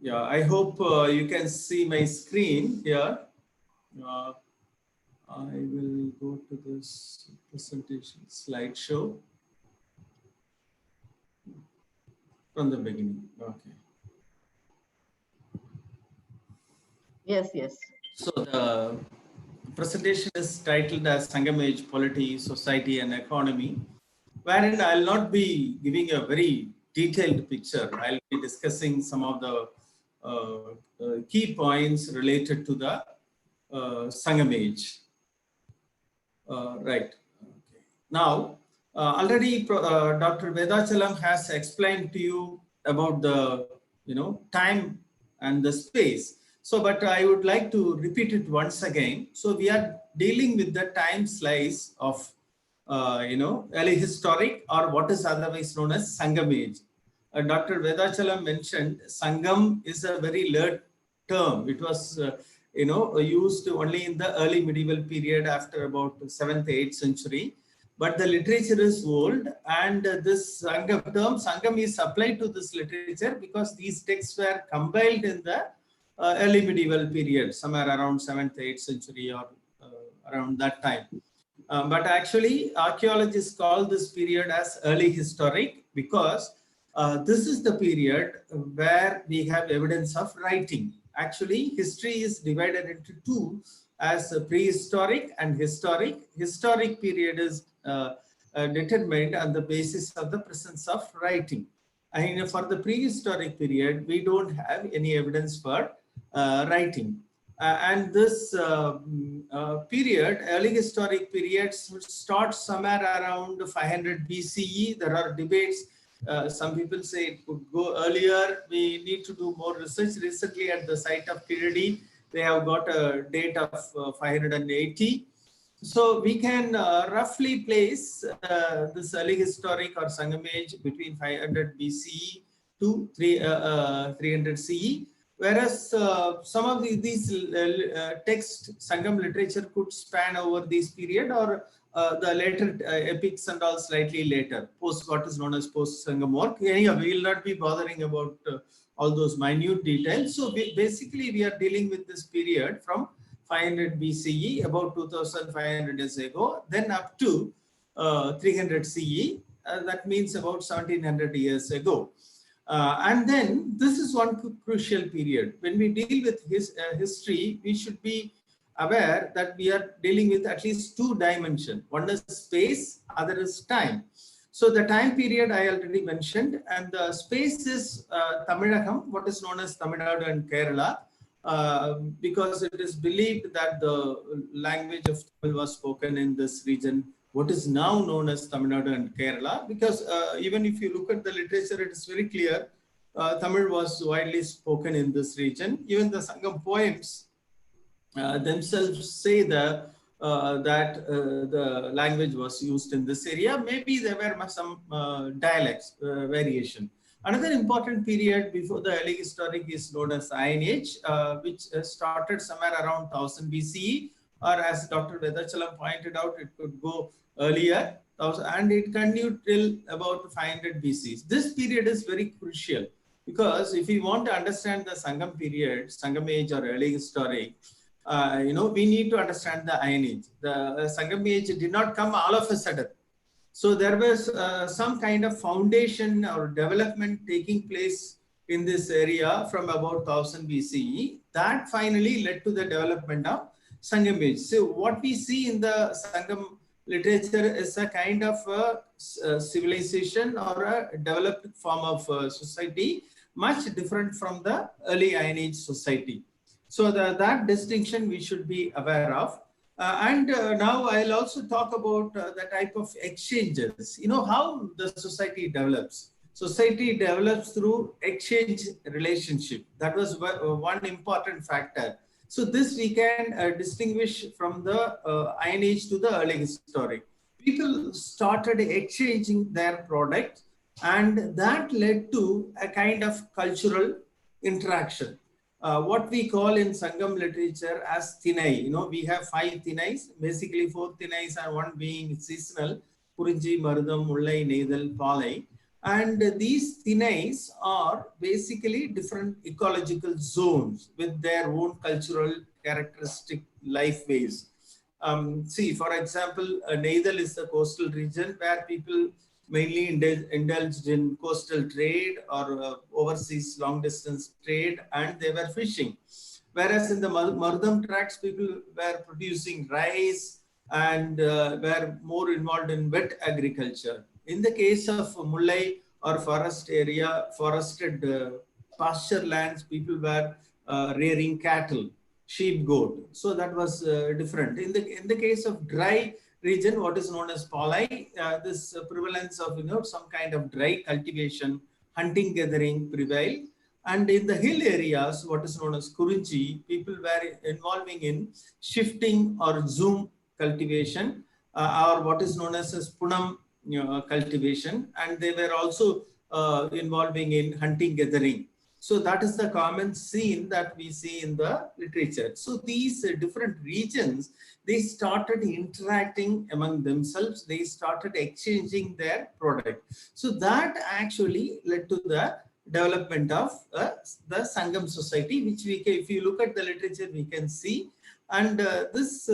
Yeah, I hope you can see my screen here. Uh, I will go to this presentation slideshow from the beginning. Okay. Yes, yes. So the presentation is titled as Sangam Age Polity, Society and Economy, wherein I'll not be giving a very detailed picture. I'll be discussing some of the key points related to the Sangam Age. Right. Okay. Now, already Dr. Vedachalam has explained to you about the time and the space. So, but I would like to repeat it once again. So, we are dealing with the time slice of early historic, or what is otherwise known as Sangam age. Dr. Vedachalam mentioned Sangam is a very learned term. It was used only in the early medieval period after about 7th, 8th century. But the literature is old, and this Sangam is applied to this literature because these texts were compiled in the early medieval period, somewhere around 7th, 8th century or around that time. But actually, archaeologists call this period as early historic because this is the period where we have evidence of writing. Actually, history is divided into two, as prehistoric and historic. Historic period is determined on the basis of the presence of writing. And for the prehistoric period, we don't have any evidence for writing. And this period, early historic periods, start somewhere around 500 BCE. There are debates. Some people say it could go earlier. We need to do more research. Recently, at the site of Kiridi, they have got a date of 580. So we can roughly place this early historic or Sangam age between 500 BCE to 300 CE. Whereas some of these text Sangam literature could span over this period, or the later epics and all slightly later, post what is known as post Sangam work. Anyway, we will not be bothering about all those minute details. So basically we are dealing with this period from 500 BCE, about 2500 years ago, then up to 300 CE, that means about 1700 years ago. And then this is one crucial period. When we deal with history, we should be aware that we are dealing with at least two dimensions. One is space, other is time. So the time period I already mentioned, and the space is Tamilakam, what is known as Tamil Nadu and Kerala, because it is believed that the language of Tamil was spoken in this region, what is now known as Tamil Nadu and Kerala, because even if you look at the literature, it is very clear Tamil was widely spoken in this region. Even the Sangam poems themselves say that the language was used in this area. Maybe there were some dialects variation. Another important period before the early historic is known as Iron Age, which started somewhere around 1000 BCE, or as Dr. Vedachalam pointed out, it could go earlier, and it continued till about 500 BC. This period is very crucial because if we want to understand the Sangam period, Sangam age or early historic, we need to understand the Iron Age. The Sangam age did not come all of a sudden. So there was some kind of foundation or development taking place in this area from about 1000 BCE. That finally led to the development of Sangam age. So what we see in the Sangam literature is a kind of a civilization or a developed form of society, much different from the early Iron Age society. So that distinction we should be aware of. Now I'll also talk about the type of exchanges, how the society develops. Society develops through exchange relationship. That was one important factor. So this we can distinguish from the Iron Age to the early historic. People started exchanging their product, and that led to a kind of cultural interaction. What we call in Sangam literature as thinai. We have 5 thinais, basically 4 thinais, and one being seasonal, Kurinji, Marudam, Mullai, Neidal, Palai. And these thinais are basically different ecological zones with their own cultural characteristic life ways. See, for example, Neithal is the coastal region where people mainly indulged in coastal trade or overseas long distance trade, and they were fishing. Whereas in the Mardam tracts, people were producing rice and were more involved in wet agriculture. In the case of Mullai or forest area, forested pasture lands, people were rearing cattle, sheep, goat. So that was different. In the case of dry region, what is known as Palai, this prevalence of some kind of dry cultivation, hunting, gathering prevail. And in the hill areas, what is known as Kurunchi, people were involving in shifting or zoom cultivation, or what is known as Punam cultivation, and they were also involving in hunting gathering. So that is the common scene that we see in the literature. So these different regions, they started interacting among themselves. They started exchanging their product. So that actually led to the development of the Sangam society, which we can, if you look at the literature, we can see. And this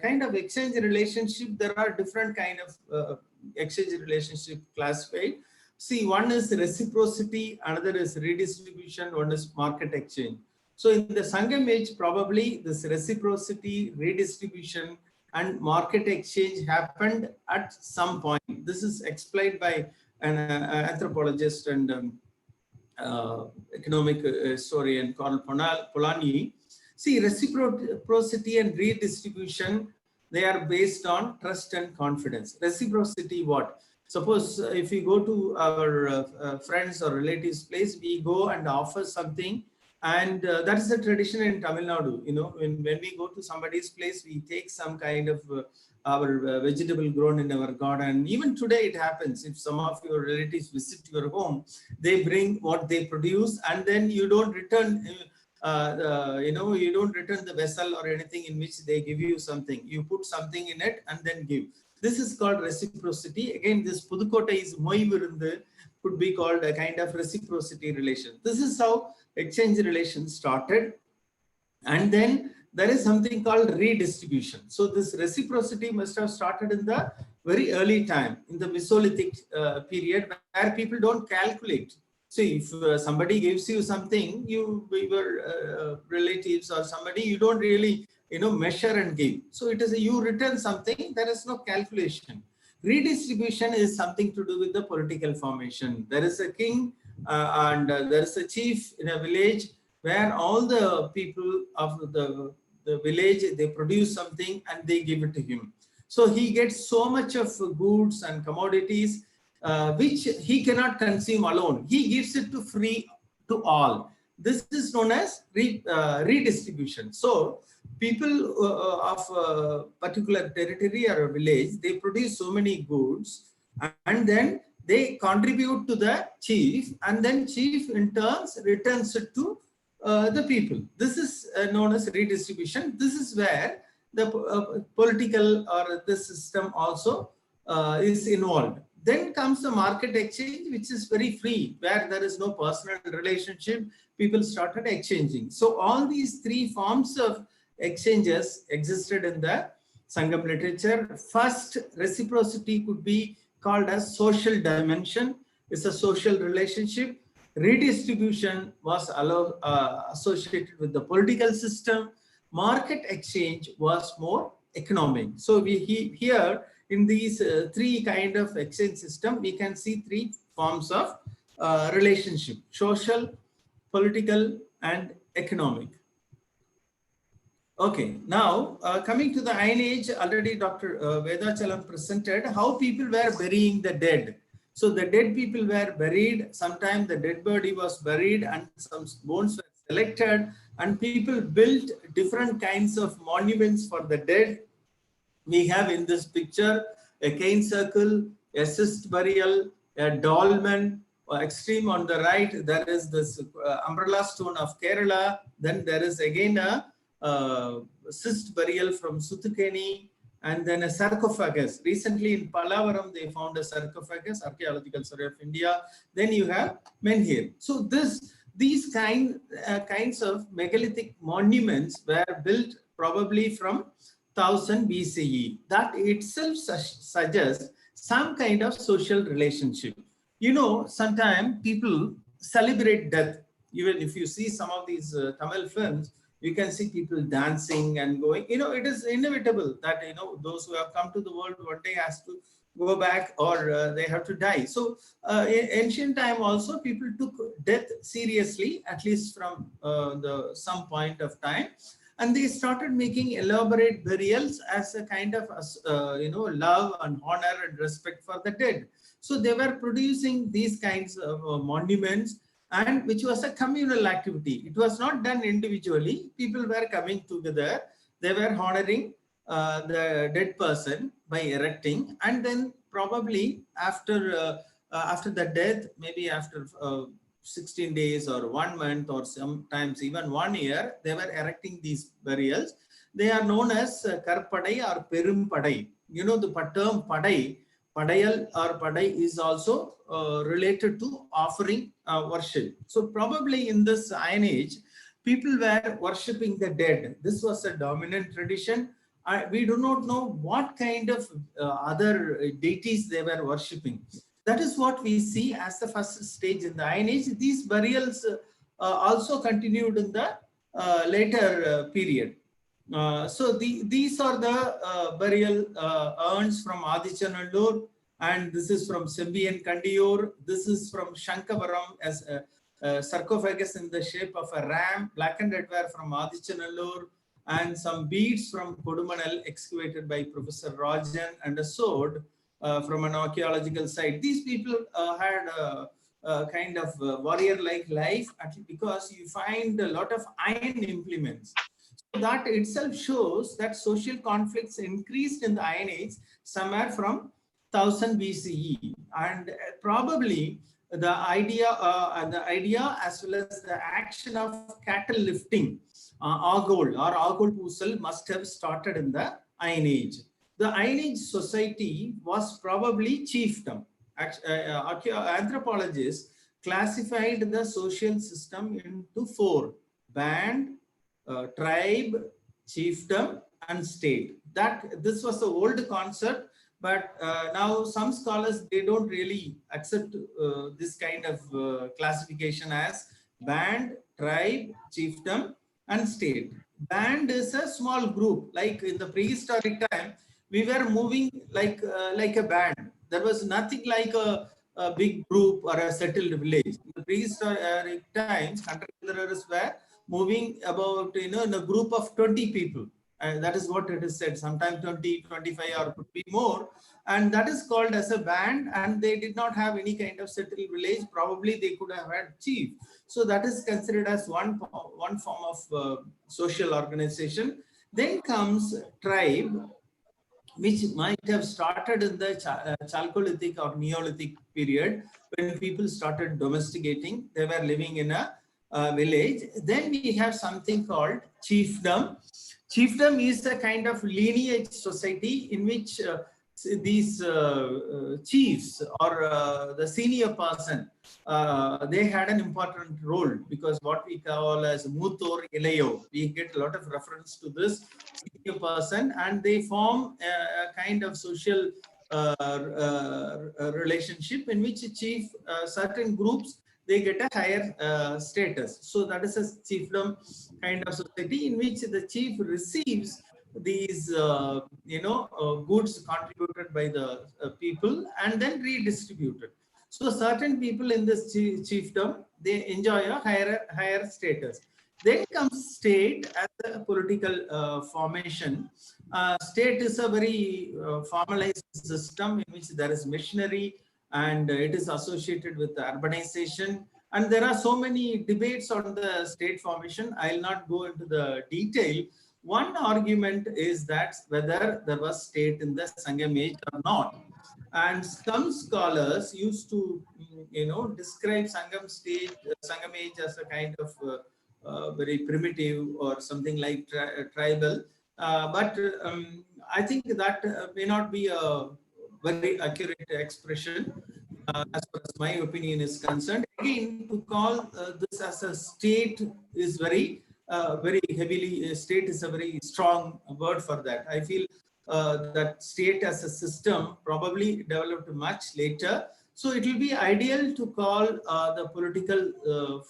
kind of exchange relationship, there are different kind of exchange relationship classified. See, one is reciprocity, another is redistribution, one is market exchange. So in the Sangam age, probably this reciprocity, redistribution, and market exchange happened at some point. This is explained by an anthropologist and economic historian called Polanyi. See, reciprocity and redistribution, they are based on trust and confidence. Reciprocity, what? Suppose if we go to our friends or relatives' place, we go and offer something, and that is the tradition in Tamil Nadu. When we go to somebody's place, we take some kind of our vegetable grown in our garden. Even today it happens. If some of your relatives visit your home, they bring what they produce, and then you don't return you don't return the vessel or anything in which they give you something. You put something in it and then give. This is called reciprocity. Again, this Pudukota is Moivirundu, could be called a kind of reciprocity relation. This is how exchange relations started. And then there is something called redistribution. So this reciprocity must have started in the very early time, in the Mesolithic period, where people don't calculate. So if somebody gives you something, your relatives or somebody, you don't really measure and give. So it is you return something, there is no calculation. Redistribution is something to do with the political formation. There is a king and there is a chief in a village, where all the people of the village, they produce something and they give it to him. So he gets so much of goods and commodities which he cannot consume alone. He gives it to free to all. This is known as redistribution. So people of a particular territory or a village, they produce so many goods, and then they contribute to the chief, and then chief in turns returns it to the people. This is known as redistribution. This is where the political or the system also is involved. Then comes the market exchange, which is very free, where there is no personal relationship. People started exchanging. So all these three forms of exchanges existed in the Sangam literature. First, reciprocity could be called as social dimension. It's a social relationship. Redistribution was associated with the political system. Market exchange was more economic. So here in these three kind of exchange system, we can see three forms of relationship: social, political, and economic. Okay, now coming to the Iron Age, already Dr. Vedachalam presented how people were burying the dead. So the dead people were buried. Sometimes the dead body was buried and some bones were selected, and people built different kinds of monuments for the dead. We have in this picture a cane circle, a cyst burial, a dolmen. Extreme on the right, there is this umbrella stone of Kerala. Then there is again a cyst burial from Sutukeni. and then a sarcophagus. Recently in Pallavaram, they found a sarcophagus, Archaeological Survey of India. Then you have menhir. So these kinds of megalithic monuments were built probably from 1000 BCE. That itself suggests some kind of social relationship. You know, sometimes people celebrate death. Even if you see some of these Tamil films, you can see people dancing and going. You know, it is inevitable that, you know, those who have come to the world one day has to go back, or they have to die. So in ancient time also, people took death seriously, at least from the some point of time, and they started making elaborate burials as a kind of you know, love and honor and respect for the dead. So they were producing these kinds of monuments, and which was a communal activity. It was not done individually. People were coming together. They were honoring the dead person by erecting, and then probably after the death, maybe after 16 days or 1 month or sometimes even 1 year, they were erecting these burials. They are known as Karpadai or Perum Padai. You know, the term Padai, Padayal or Padai is also related to offering worship. So probably in this Iron Age, people were worshipping the dead. This was a dominant tradition. We do not know what kind of other deities they were worshipping. That is what we see as the first stage in the Iron Age. These burials also continued in the later period. These are the burial urns from Adichanallur, and this is from Sembiyan Kandiyur. This is from Shankavaram as a sarcophagus in the shape of a ram, black and red ware from Adichanallur, and some beads from Kodumanal excavated by Professor Rajan, and a sword from an archaeological site. These people had a kind of warrior-like life, because you find a lot of iron implements. So that itself shows that social conflicts increased in the Iron Age somewhere from 1000 BCE, and probably the idea as well as the action of cattle lifting, Agol or Agol Pusal, must have started in the Iron Age. The Iron Age society was probably chiefdom. Anthropologists classified the social system into four: band, tribe, chiefdom, and state. That this was the old concept, but now some scholars, they don't really accept this kind of classification as band, tribe, chiefdom, and state. Band is a small group. Like in the prehistoric time, we were moving like a band. There was nothing like a big group or a settled village. In the prehistoric times, hunter-gatherers were moving about, you know, in a group of 20 people. And that is what it is said, sometimes 20, 25, or could be more. And that is called as a band, and they did not have any kind of settled village. Probably they could have had chief. So that is considered as one form of social organization. Then comes tribe, which might have started in the Chalcolithic or Neolithic period, when people started domesticating. They were living in a village. Then we have something called chiefdom. Chiefdom is a kind of lineage society in which these chiefs or the senior person, they had an important role, because what we call as Mutor Ilayo, we get a lot of reference to this senior person, and they form a kind of social relationship in which chief certain groups, they get a higher status. So that is a chiefdom kind of society in which the chief receives these goods contributed by the people and then redistributed. So certain people in this chiefdom, they enjoy a higher status. Then comes state as a political formation. State is a very formalized system in which there is machinery, and it is associated with urbanization. And there are so many debates on the state formation. I'll not go into the detail. One argument is that whether there was state in the Sangam age or not. And some scholars used to, describe Sangam age as a kind of very primitive or something like tribal. But I think that may not be a very accurate expression as far as my opinion is concerned. Again, to call this as a state is very heavily, state is a very strong word for that. I feel that state as a system probably developed much later. So it will be ideal to call the political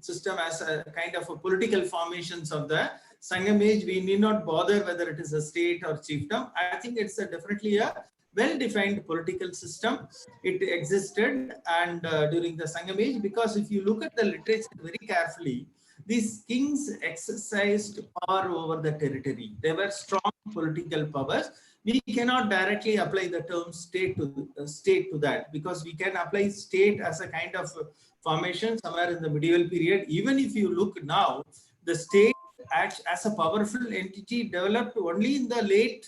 system as a kind of a political formations of the Sangam age. We need not bother whether it is a state or chiefdom. I think it's definitely a well-defined political system. It existed and during the Sangam age, because if you look at the literature very carefully, these kings exercised power over the territory. They were strong political powers. We cannot directly apply the term state to that, because we can apply state as a kind of formation somewhere in the medieval period. Even if you look now, the state acts as a powerful entity developed only in the late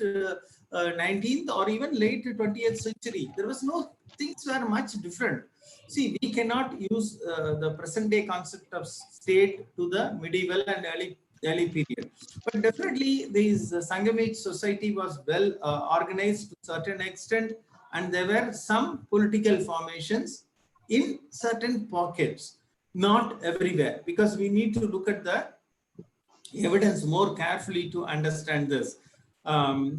19th or even late 20th century. There was no, things were much different. See, we cannot use the present day concept of state to the medieval and early period. But definitely this Sangam age society was well organized to a certain extent, and there were some political formations in certain pockets, not everywhere, because we need to look at the evidence more carefully to understand this.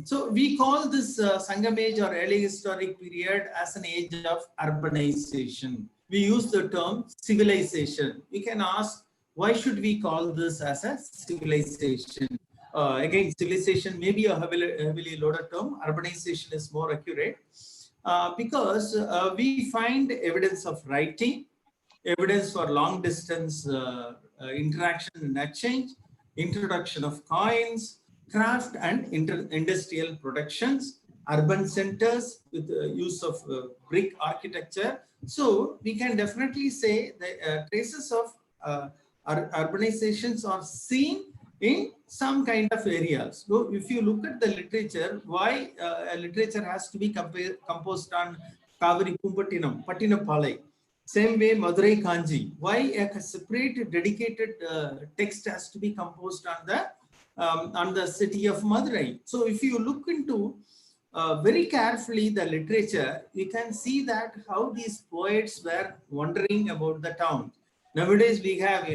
So we call this Sangam age or early historic period as an age of urbanization. We use the term civilization. We can ask, why should we call this as a civilization? Again, civilization may be a heavily loaded term. Urbanization is more accurate because we find evidence of writing, evidence for long distance interaction and exchange, introduction of coins, craft and industrial productions, urban centers with the use of brick architecture. So we can definitely say the traces of urbanizations are seen in some kind of areas. So if you look at the literature, why literature has to be composed on Kaveri Kumpatinam, Patinapalai. Same way, Madurai Kanji. Why a separate dedicated text has to be composed on the city of Madurai? So if you look into very carefully the literature, you can see that how these poets were wondering about the town. Nowadays we have,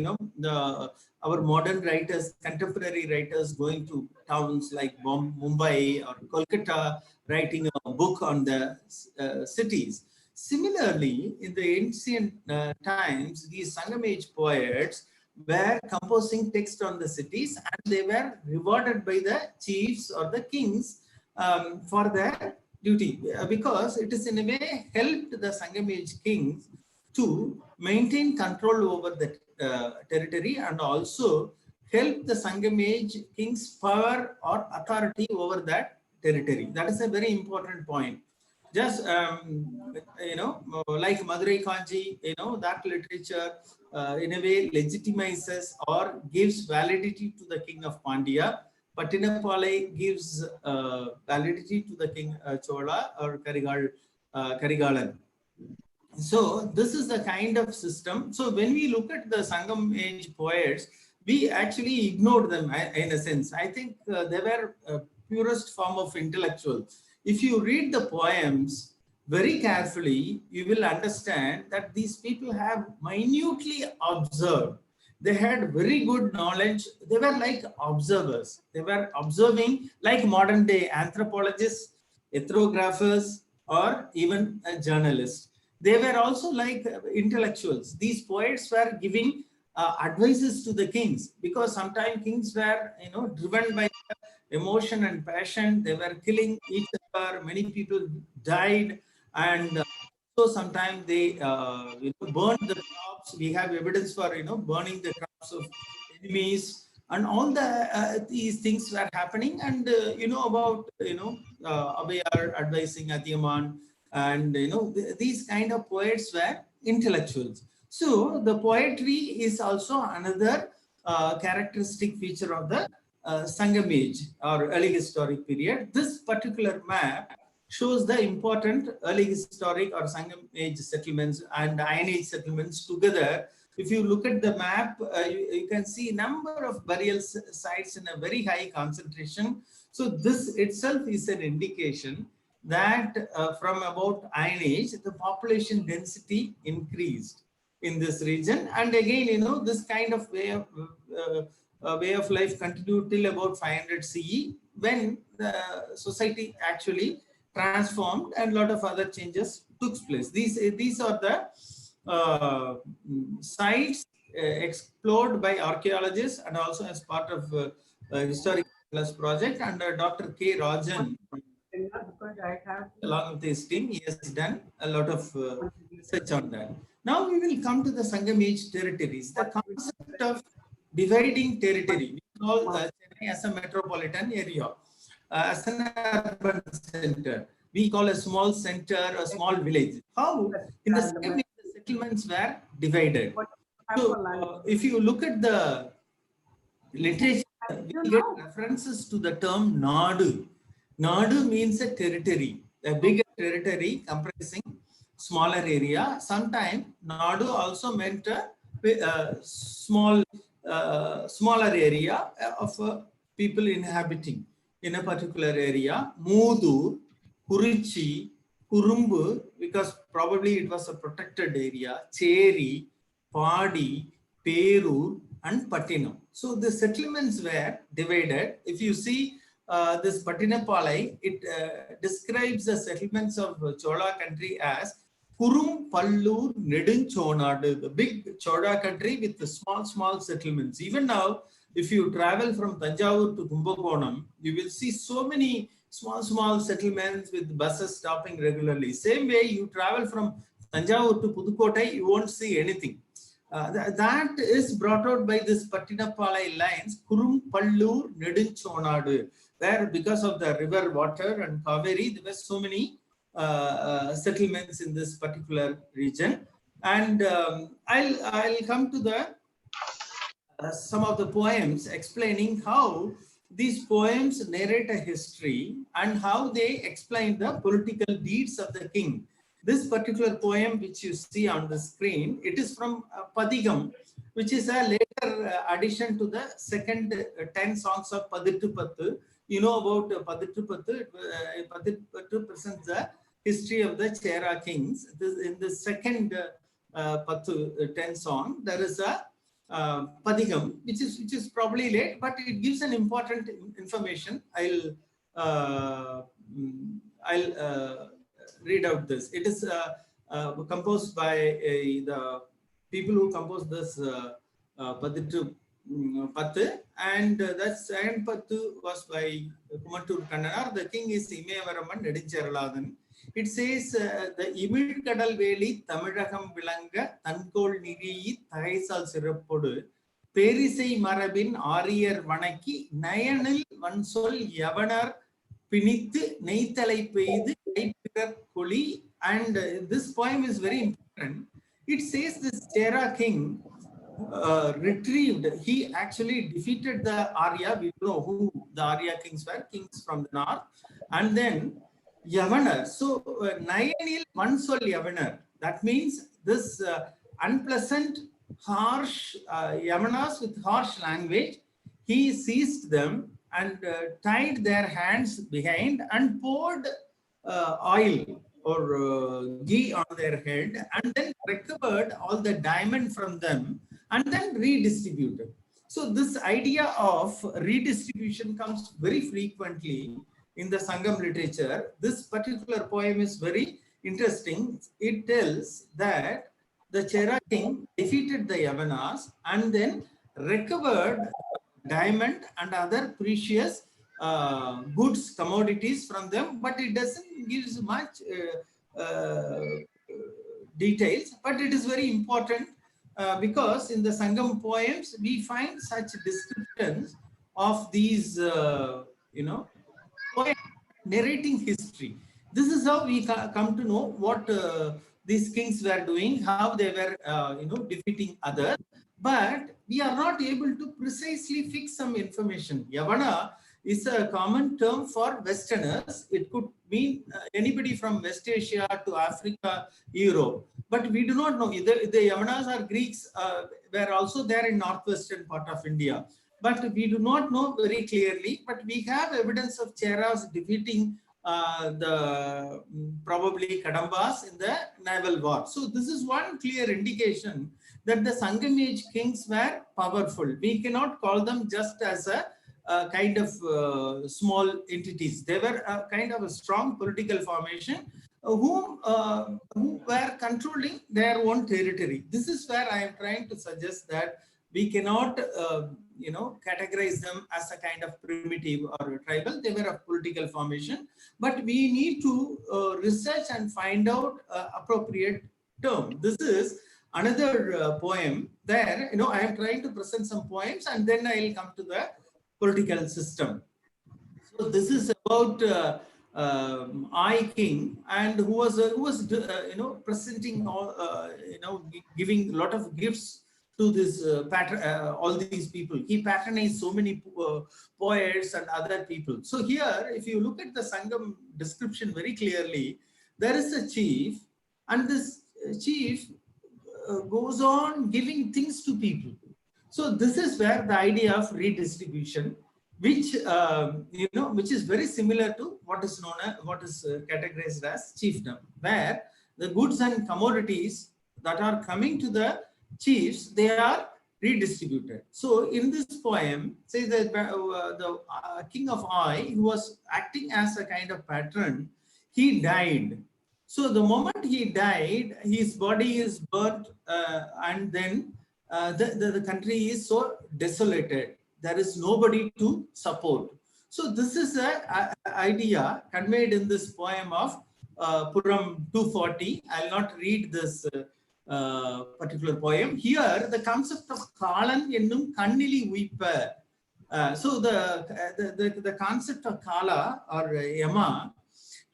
our modern writers, contemporary writers going to towns like Mumbai or Kolkata, writing a book on the cities. Similarly, in the ancient times, these Sangam age poets were composing text on the cities, and they were rewarded by the chiefs or the kings for their duty, because it is in a way helped the Sangam age kings to maintain control over the territory, and also help the Sangam age king's power or authority over that territory. That is a very important point. Just like Madurai Kanji, that literature in a way legitimizes or gives validity to the king of Pandya. Patinapalai gives validity to the king Chola or Karigalan. So this is the kind of system. So when we look at the Sangam age poets, we actually ignored them in a sense. I think they were purest form of intellectual. If you read the poems very carefully, you will understand that these people have minutely observed. They had very good knowledge. They were like observers. They were observing like modern day anthropologists, ethnographers, or even journalists. They were also like intellectuals. These poets were giving advices to the kings, because sometimes kings were, driven by emotion and passion. They were killing each other. Many people died, and so sometimes they burned the crops. We have evidence for burning the crops of enemies, and all these things were happening. And about Abhayar advising Adiyaman, and these kind of poets were intellectuals. So the poetry is also another characteristic feature of the Sangam age or early historic period. This particular map shows the important early historic or Sangam age settlements and Iron Age settlements together. If you look at the map, you can see number of burial sites in a very high concentration. So this itself is an indication that from about Iron Age, the population density increased in this region. And again, this kind of way of life continued till about 500 CE, when the society actually transformed and a lot of other changes took place. These are the sites explored by archaeologists and also as part of historical project under Dr. K. Rajan. Along with his team, he has done a lot of research on that. Now we will come to the Sangam Age territories. The concept of dividing territory, we call Chennai as a metropolitan area, as an urban center. We call a small center, a small village. How? In the same way, the settlements were divided. So if you look at the literature, we get references to the term Nadu. Nadu means a territory, a bigger territory comprising smaller area. Sometimes Nadu also meant a smaller area of people inhabiting in a particular area. Mudur, Kurichi, Kurumbu, because probably it was a protected area, Cheri, Padi, Perur, and Pattinam. So the settlements were divided. If you see this Pattinapalai, it describes the settlements of Chola country as Kurum Pallur Nedunchonadu, the big Chola country with the small settlements. Even now, if you travel from Tanjavur to Kumbakonam, you will see so many small settlements with buses stopping regularly. Same way you travel from Tanjavur to Pudukkottai, you won't see anything. That is brought out by this Pattinapalai lines, Kurum Pallur Nedunchonadu, where because of the river water and Kaveri, there were so many settlements in this particular region. And I'll come to the some of the poems explaining how these poems narrate a history and how they explain the political deeds of the king. This particular poem, which you see on the screen, it is from Padigam, which is a later addition to the second 10 songs of Padittu Pattu. You know about Padittu Pattu. Padittu Pattu presents the history of the Chera kings. In the second Pattu 10 song, there is a Padigam, which is probably late, but it gives an important information. I'll read out this. It is composed by the people who composed this Padittu Pattu, and that second Pattu was by Kumattur Kannanar. The king is Imeyavaraman Nedincheraladan. It says, the Imil Kadal Veli Tamilakam Vilanga Tankol Niri Thaisal Sirapodu Perisei Marabin Arier Vanaki Nayanil Vansol Yavanar Pinithu Neithalai Peid Kaipirar Koli. And this poem is very important. It says this Chera king retrieved, he actually defeated the Arya. We don't know who the Arya kings were, kings from the north. And then Yavanar. So, Nayanil Vansol Yavanar. That means this unpleasant, harsh Yavanas with harsh language. He seized them and tied their hands behind and poured oil or ghee on their head, and then recovered all the diamond from them and then redistributed. So this idea of redistribution comes very frequently in the Sangam literature. This particular poem is very interesting. It tells that the Chera king defeated the Yavanas and then recovered diamond and other precious goods, commodities from them, but it doesn't give much details, but it is very important because in the Sangam poems, we find such descriptions of these, poems narrating history. This is how we come to know what these kings were doing, how they were, defeating others. But we are not able to precisely fix some information. Yavana is a common term for Westerners. It could mean anybody from West Asia to Africa, Europe. But we do not know. Either the Yavanas or Greeks were also there in northwestern part of India. but we do not know very clearly. But we have evidence of Cheras defeating the probably Kadambas in the naval war. So this is one clear indication that the Sangam age kings were powerful. We cannot call them just as a kind of small entities. They were a kind of a strong political formation who were controlling their own territory. This is where I am trying to suggest that we cannot categorize them as a kind of primitive or tribal. They were a political formation, but we need to research and find out appropriate term. This is another poem there. I am trying to present some poems, and then I will come to the political system. So this is about I King, and who was presenting all giving a lot of gifts to this all these people. He patronized so many poets and other people. So here, if you look at the Sangam description very clearly, there is a chief, and this chief goes on giving things to people. So this is where the idea of redistribution, which which is very similar to what is known as categorized as chiefdom, where the goods and commodities that are coming to the chiefs, they are redistributed. So in this poem, say that the king of Ai, who was acting as a kind of patron, he died. So the moment he died, his body is burnt, and then the country is so desolated. There is nobody to support. So this is a idea conveyed in this poem of Puram 240. I'll not read this particular poem. Here, the concept of Kalan ennum kannili uippa. So the concept of Kala or Yama,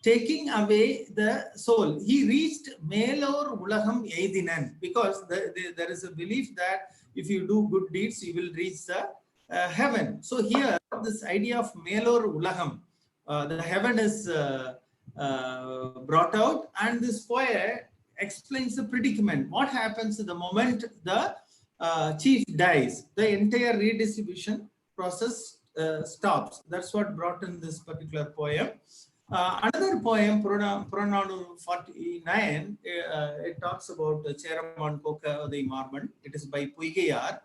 taking away the soul. He reached Melor Ulaham Eidinan, because there is a belief that if you do good deeds, you will reach the heaven. So here, this idea of Melor Ulaham, the heaven is brought out, and this poet explains the predicament. What happens the moment the chief dies? The entire redistribution process stops. That's what brought in this particular poem. Another poem, Purananu 49, it talks about Cheraman Koka the Marman. It is by Puigayar.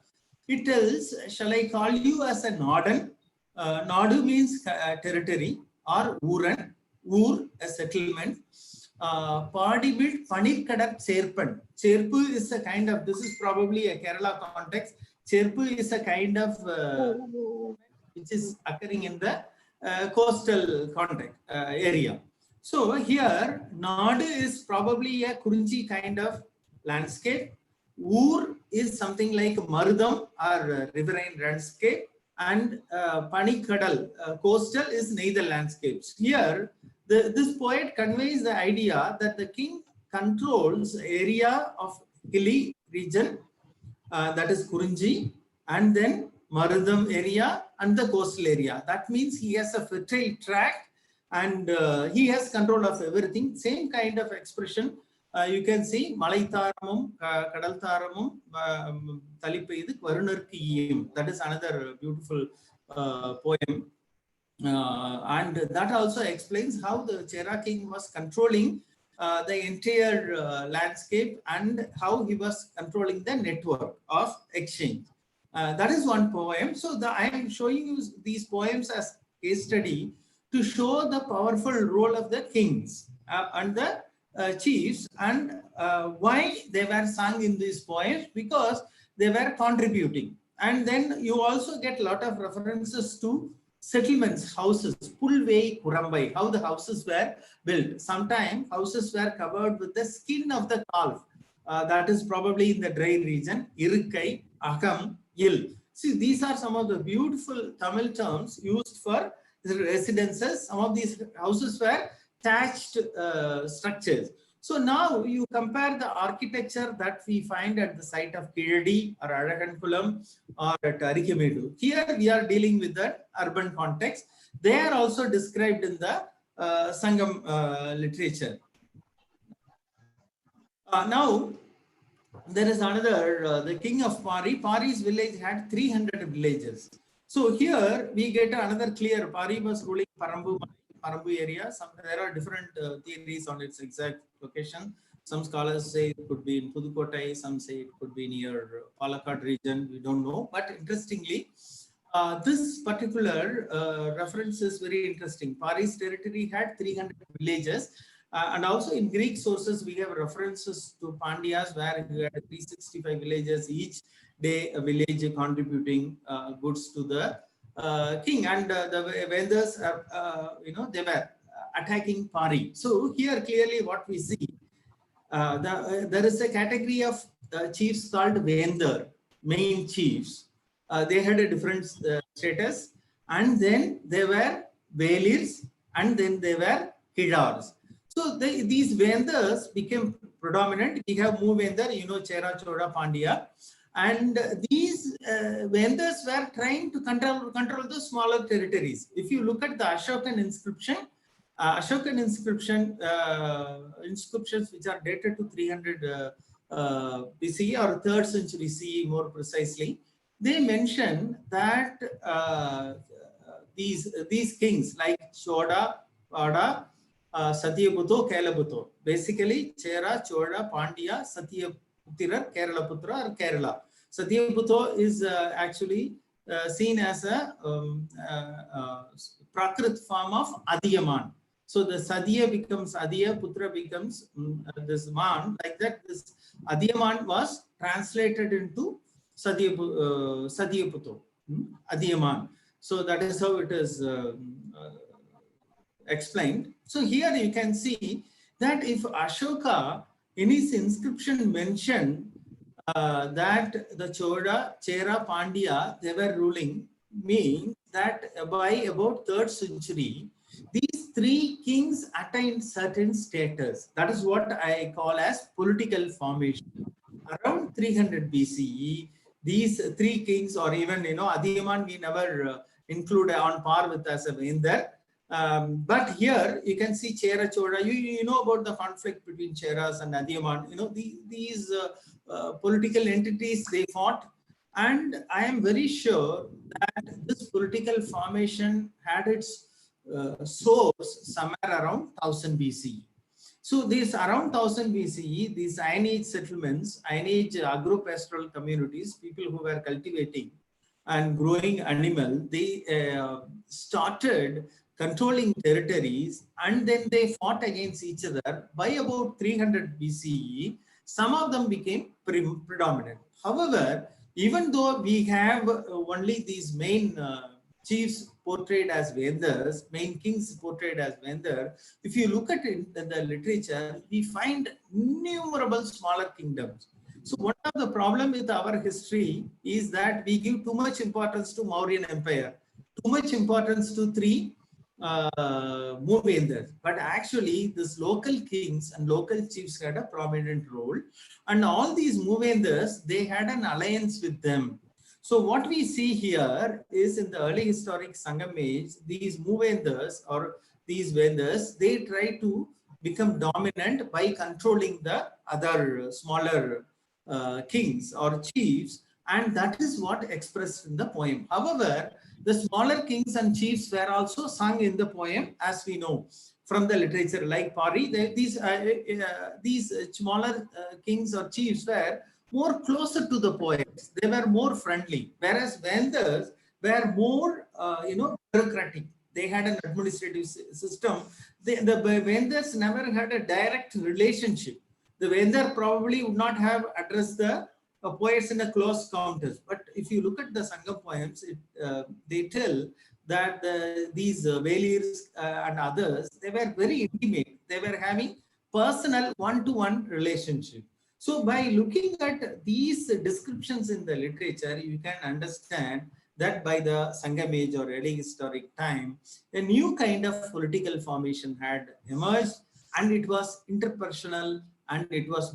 It tells, shall I call you as a Nadan? Nadu means territory, or Uran, Ur, a settlement. Padibil Panikadap Cherpan. Cherpu is a kind of, this is probably a Kerala context. Cherpu is a kind of which is occurring in the coastal context area. So here, Nadu is probably a Kurunchi kind of landscape. Ur is something like Marudam or riverine landscape, and Panikadal coastal is neither landscapes. Here, this poet conveys the idea that the king controls area of hilly region, that is Kurunji, and then Marudam area and the coastal area. That means he has a fertile tract, and he has control of everything. Same kind of expression you can see Malai Tharamum, Kadal Tharamum, Talipeid, Varunarkiyim. That is another beautiful poem. And that also explains how the Chera king was controlling the entire landscape, and how he was controlling the network of exchange. That is one poem. So I am showing you these poems as case study to show the powerful role of the kings and the chiefs, and why they were sung in these poems, because they were contributing. And then you also get a lot of references to settlements, houses, Pulvei Kurambai, how the houses were built. Sometimes houses were covered with the skin of the calf. That is probably in the dry region, Irukkai, Akam, Il. See, these are some of the beautiful Tamil terms used for the residences. Some of these houses were thatched structures. So now you compare the architecture that we find at the site of Kirdi or Arakankulam or at Arikemedu. Here we are dealing with the urban context. They are also described in the Sangam literature. Now, there is another, the king of Pari. Pari's village had 300 villages. So here we get another clear. Pari was ruling Parambu area. There are different theories on its exact location. Some scholars say it could be in Pudukkottai. Some say it could be near Palakkad region. We don't know. But interestingly, this particular reference is very interesting. Pari's territory had 300 villages. And also in Greek sources, we have references to Pandyas where you had 365 villages, each day a village contributing goods to the king. And the vendors, they were attacking Pari. So here clearly what we see, there is a category of chiefs called Vendor, main chiefs. They had a different status, and then they were Velirs, and then they were Hidars. So these Vendors became predominant. We have Movendar, Chera, Choda, Pandya, and these Vendors were trying to control the smaller territories. If you look at the Ashokan inscription, Ashokan inscriptions which are dated to 300 BCE or 3rd century CE more precisely, they mention that these kings like Choda, Pada, Satyaputo, Kelaputo, basically Chera, Choda, Pandya, Satyaputira, Keralaputra or Kerala. Satyaputo is actually seen as a Prakrit form of Adiyaman. So the Sadhya becomes Adhiya, Putra becomes this Man. Like that, this Adhiyaman was translated into Sadhyaputo, Adhiyaman. So that is how it is explained. So here you can see that if Ashoka in his inscription mentioned that the Choda, Chera, Pandya, they were ruling, means that by about 3rd century, these 3 kings attained certain status. That is what I call as political formation. Around 300 BCE, these 3 kings, or even, Adiyaman, we never include on par with as a Vendar. But here you can see Chera, Choda. You know about the conflict between Cheras and Adiyaman. These political entities, they fought. And I am very sure that this political formation had its source somewhere around 1000 BCE. So this around 1000 BCE, these Iron Age settlements, Iron Age agro-pastoral communities, people who were cultivating and growing animal, they started controlling territories, and then they fought against each other. By about 300 BCE, some of them became predominant. However, even though we have only these main chiefs portrayed as Vendors, main kings portrayed as Vendor, if you look at it in the literature, we find innumerable smaller kingdoms. So one of the problem with our history is that we give too much importance to Mauryan Empire, too much importance to 3 Movendars. But actually, this local kings and local chiefs had a prominent role. And all these Movendars, they had an alliance with them. So what we see here is in the early historic Sangam age, these Movendars or these Vendors, they try to become dominant by controlling the other smaller kings or chiefs, and that is what expressed in the poem. However, the smaller kings and chiefs were also sung in the poem, as we know from the literature. Like Pari, these smaller kings or chiefs were more closer to the poets. They were more friendly, whereas Vendors were more, bureaucratic. They had an administrative system. The Vendors never had a direct relationship. The Vendor probably would not have addressed the poets in a close counters. But if you look at the Sangam poems, they tell that these Velirs and others, they were very intimate. They were having personal one-to-one relationship. So by looking at these descriptions in the literature, you can understand that by the Sangam age or early historic time, a new kind of political formation had emerged, and it was interpersonal, and it was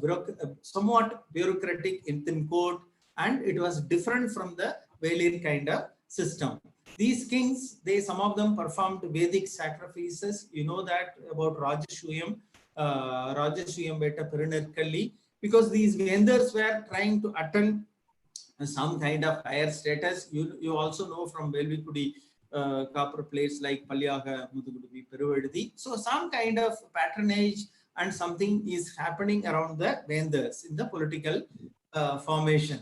somewhat bureaucratic in thin coat, and it was different from the Velian kind of system. These kings, some of them performed Vedic sacrifices. You know that about Rajashuyam Beta Perinarkalli, because these Vendors were trying to attend some kind of higher status. You also know from Velvikudi copper plates like Palyaga, Mudugudubi, Peruvedidi. So some kind of patronage and something is happening around the vendors in the political formation.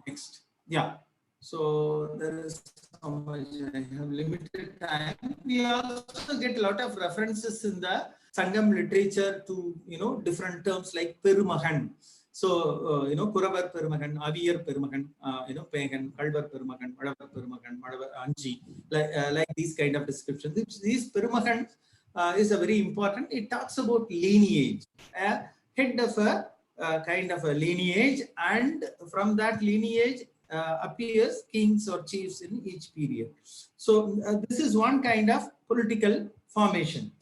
Next. Yeah. So there is so much. I have limited time. We also get a lot of references in the Sangam literature to, different terms like Perumagan. So, Kuravar Perumagan, Avir Perumagan, Pagan, Kalvar Perumagan, Madavar Perumagan, Madavar Anji, like these kind of descriptions. These Perumagan is a very important. It talks about lineage, head of a kind of a lineage, and from that lineage appears kings or chiefs in each period. So this is one kind of political formation.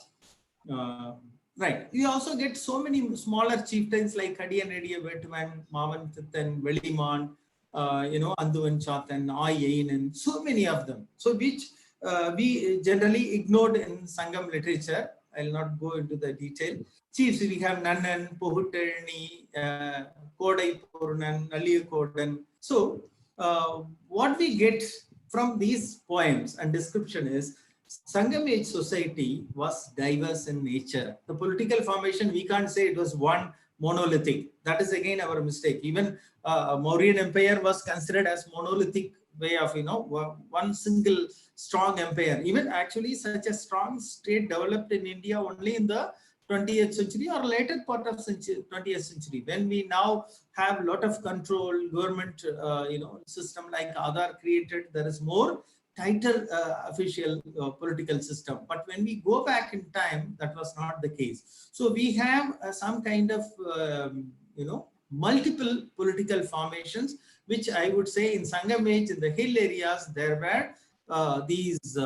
Right. We also get so many smaller chieftains like Kadiyan Ediya Vetman, Mavan Tithan, Veliman, Anduvan Chatan, Ayain, and so many of them. So which we generally ignored in Sangam literature. I'll not go into the detail. Chiefs, we have Nannan, Pohutterni, Kodai Purunan, Nallir Kodan. So what we get from these poems and description is Sangam age society was diverse in nature. The political formation, we can't say it was one monolithic. That is again our mistake. Even Mauryan Empire was considered as monolithic way of, one single strong empire. Even actually such a strong state developed in India only in the 20th century or later part of 20th century, when we now have a lot of control, government, system like Aadhaar created, there is more tighter official political system. But when we go back in time, that was not the case. So we have some kind of, multiple political formations, which I would say in Sangam age, in the hill areas, there were these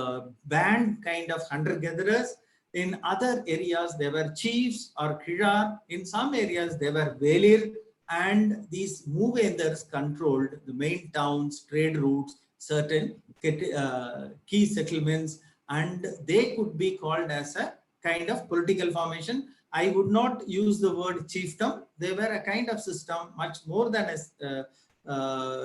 band kind of hunter-gatherers. In other areas, there were chiefs or kirar. In some areas, there were velir, and these movenders controlled the main towns, trade routes, certain key settlements, and they could be called as a kind of political formation. I would not use the word chiefdom. They were a kind of system, much more than a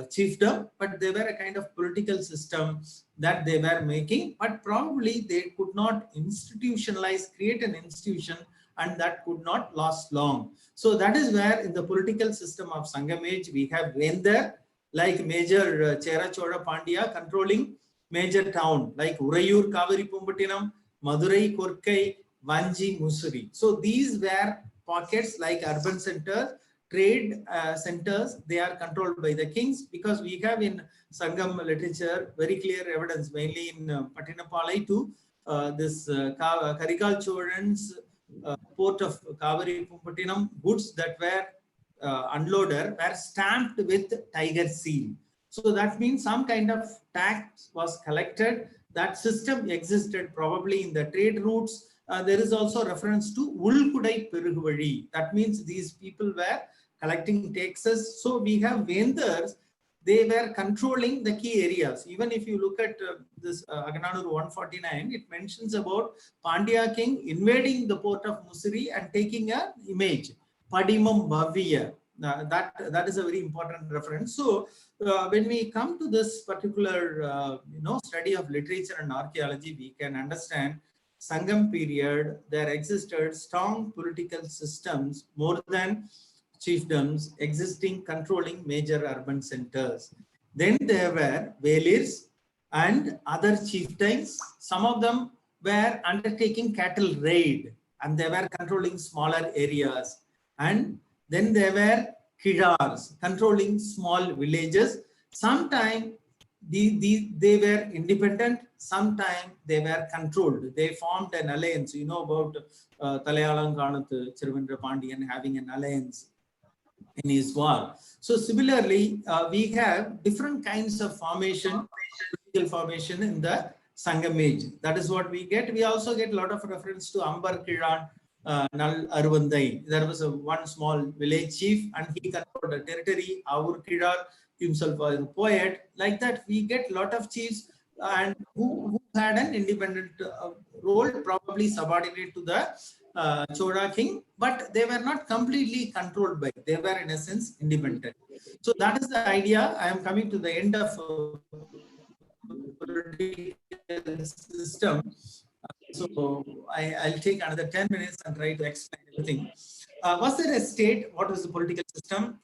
chiefdom, but they were a kind of political system that they were making, but probably they could not institutionalize, create an institution, and that could not last long. So that is where in the political system of Sangam age, we have Vendar, like Major Chera Choda Pandya controlling major town, like Urayur, Kaveri Pumbuttinam, Madurai, Korkai, Vanji, Musuri. So these were pockets like urban centers, trade centers. They are controlled by the kings, because we have in Sangam literature very clear evidence, mainly in Patinapalai to this Karikal Chodan's port of Kaveri Pumbuttinam, goods that were unloaded were stamped with tiger seal. So that means some kind of tax was collected. That system existed probably in the trade routes. There is also reference to Ulkudai Peruguvadi. That means these people were collecting taxes. So we have vendors, they were controlling the key areas. Even if you look at this Agananur 149, it mentions about Pandya king invading the port of Musiri and taking an image, Padimam Bhavya. That is a very important reference. So when we come to this particular study of literature and archaeology, we can understand Sangam period, there existed strong political systems more than chiefdoms existing, controlling major urban centers. Then there were velirs and other chieftains. Some of them were undertaking cattle raid, and they were controlling smaller areas. And then there were kirars controlling small villages. Sometimes they were independent, sometimes they were controlled. They formed an alliance. You know about Talayalam Kanath Chirvendra Pandian having an alliance in his war. So similarly, we have different kinds of formation, political formation in the Sangam age. That is what we get. We also get a lot of reference to Ambar Kiran, Nal Arvandai. There was one small village chief, and he controlled the territory. Avur Kirar himself was a poet. Like that, we get a lot of chiefs and who had an independent role, probably subordinate to the Chola king, but they were not completely controlled by. They were in a sense independent. So that is the idea. I am coming to the end of political system. I'll take another 10 minutes and try to explain everything. Was there a state? What was the political system?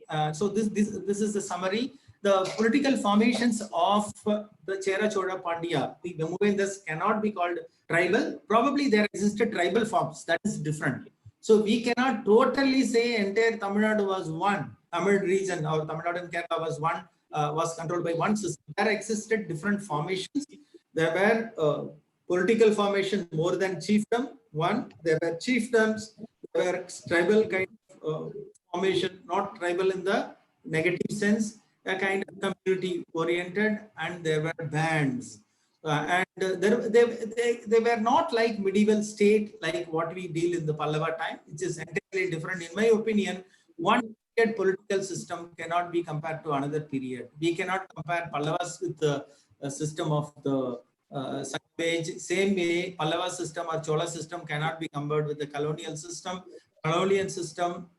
This is the summary. The political formations of the Chera Chola Pandya, the Muvendas cannot be called tribal. Probably there existed tribal forms. That is different. So we cannot totally say entire Tamil Nadu was one. Tamil region or Tamil Nadu and Kerala was one, was controlled by one system. There existed different formations. There were political formation more than chiefdom. One, there were chiefdoms. There were tribal kind of formation, not tribal in the negative sense, a kind of community oriented, and there were bands. They were not like medieval state like what we deal in the Pallava time, which is entirely different. In my opinion, one period political system cannot be compared to another period. We cannot compare Pallavas with the system of the Sangam age. Same way, Pallava system or Chola system cannot be compared with the colonial system. Colonial system,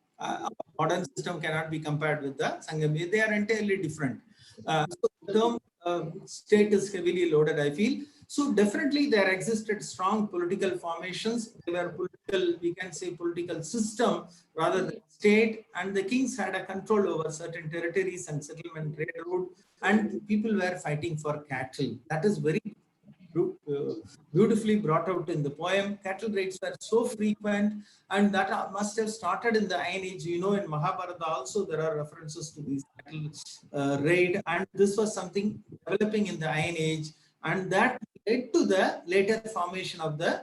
modern system cannot be compared with the Sangam age. They are entirely different. So the term state is heavily loaded, I feel. So definitely there existed strong political formations. They were political, we can say political system rather than state, and the kings had a control over certain territories and settlement trade route, and people were fighting for cattle. That is very beautifully brought out in the poem. Cattle raids were so frequent, and that must have started in the Iron Age. You know, in Mahabharata also there are references to these cattle raid, and this was something developing in the Iron Age, and that led to the later formation of the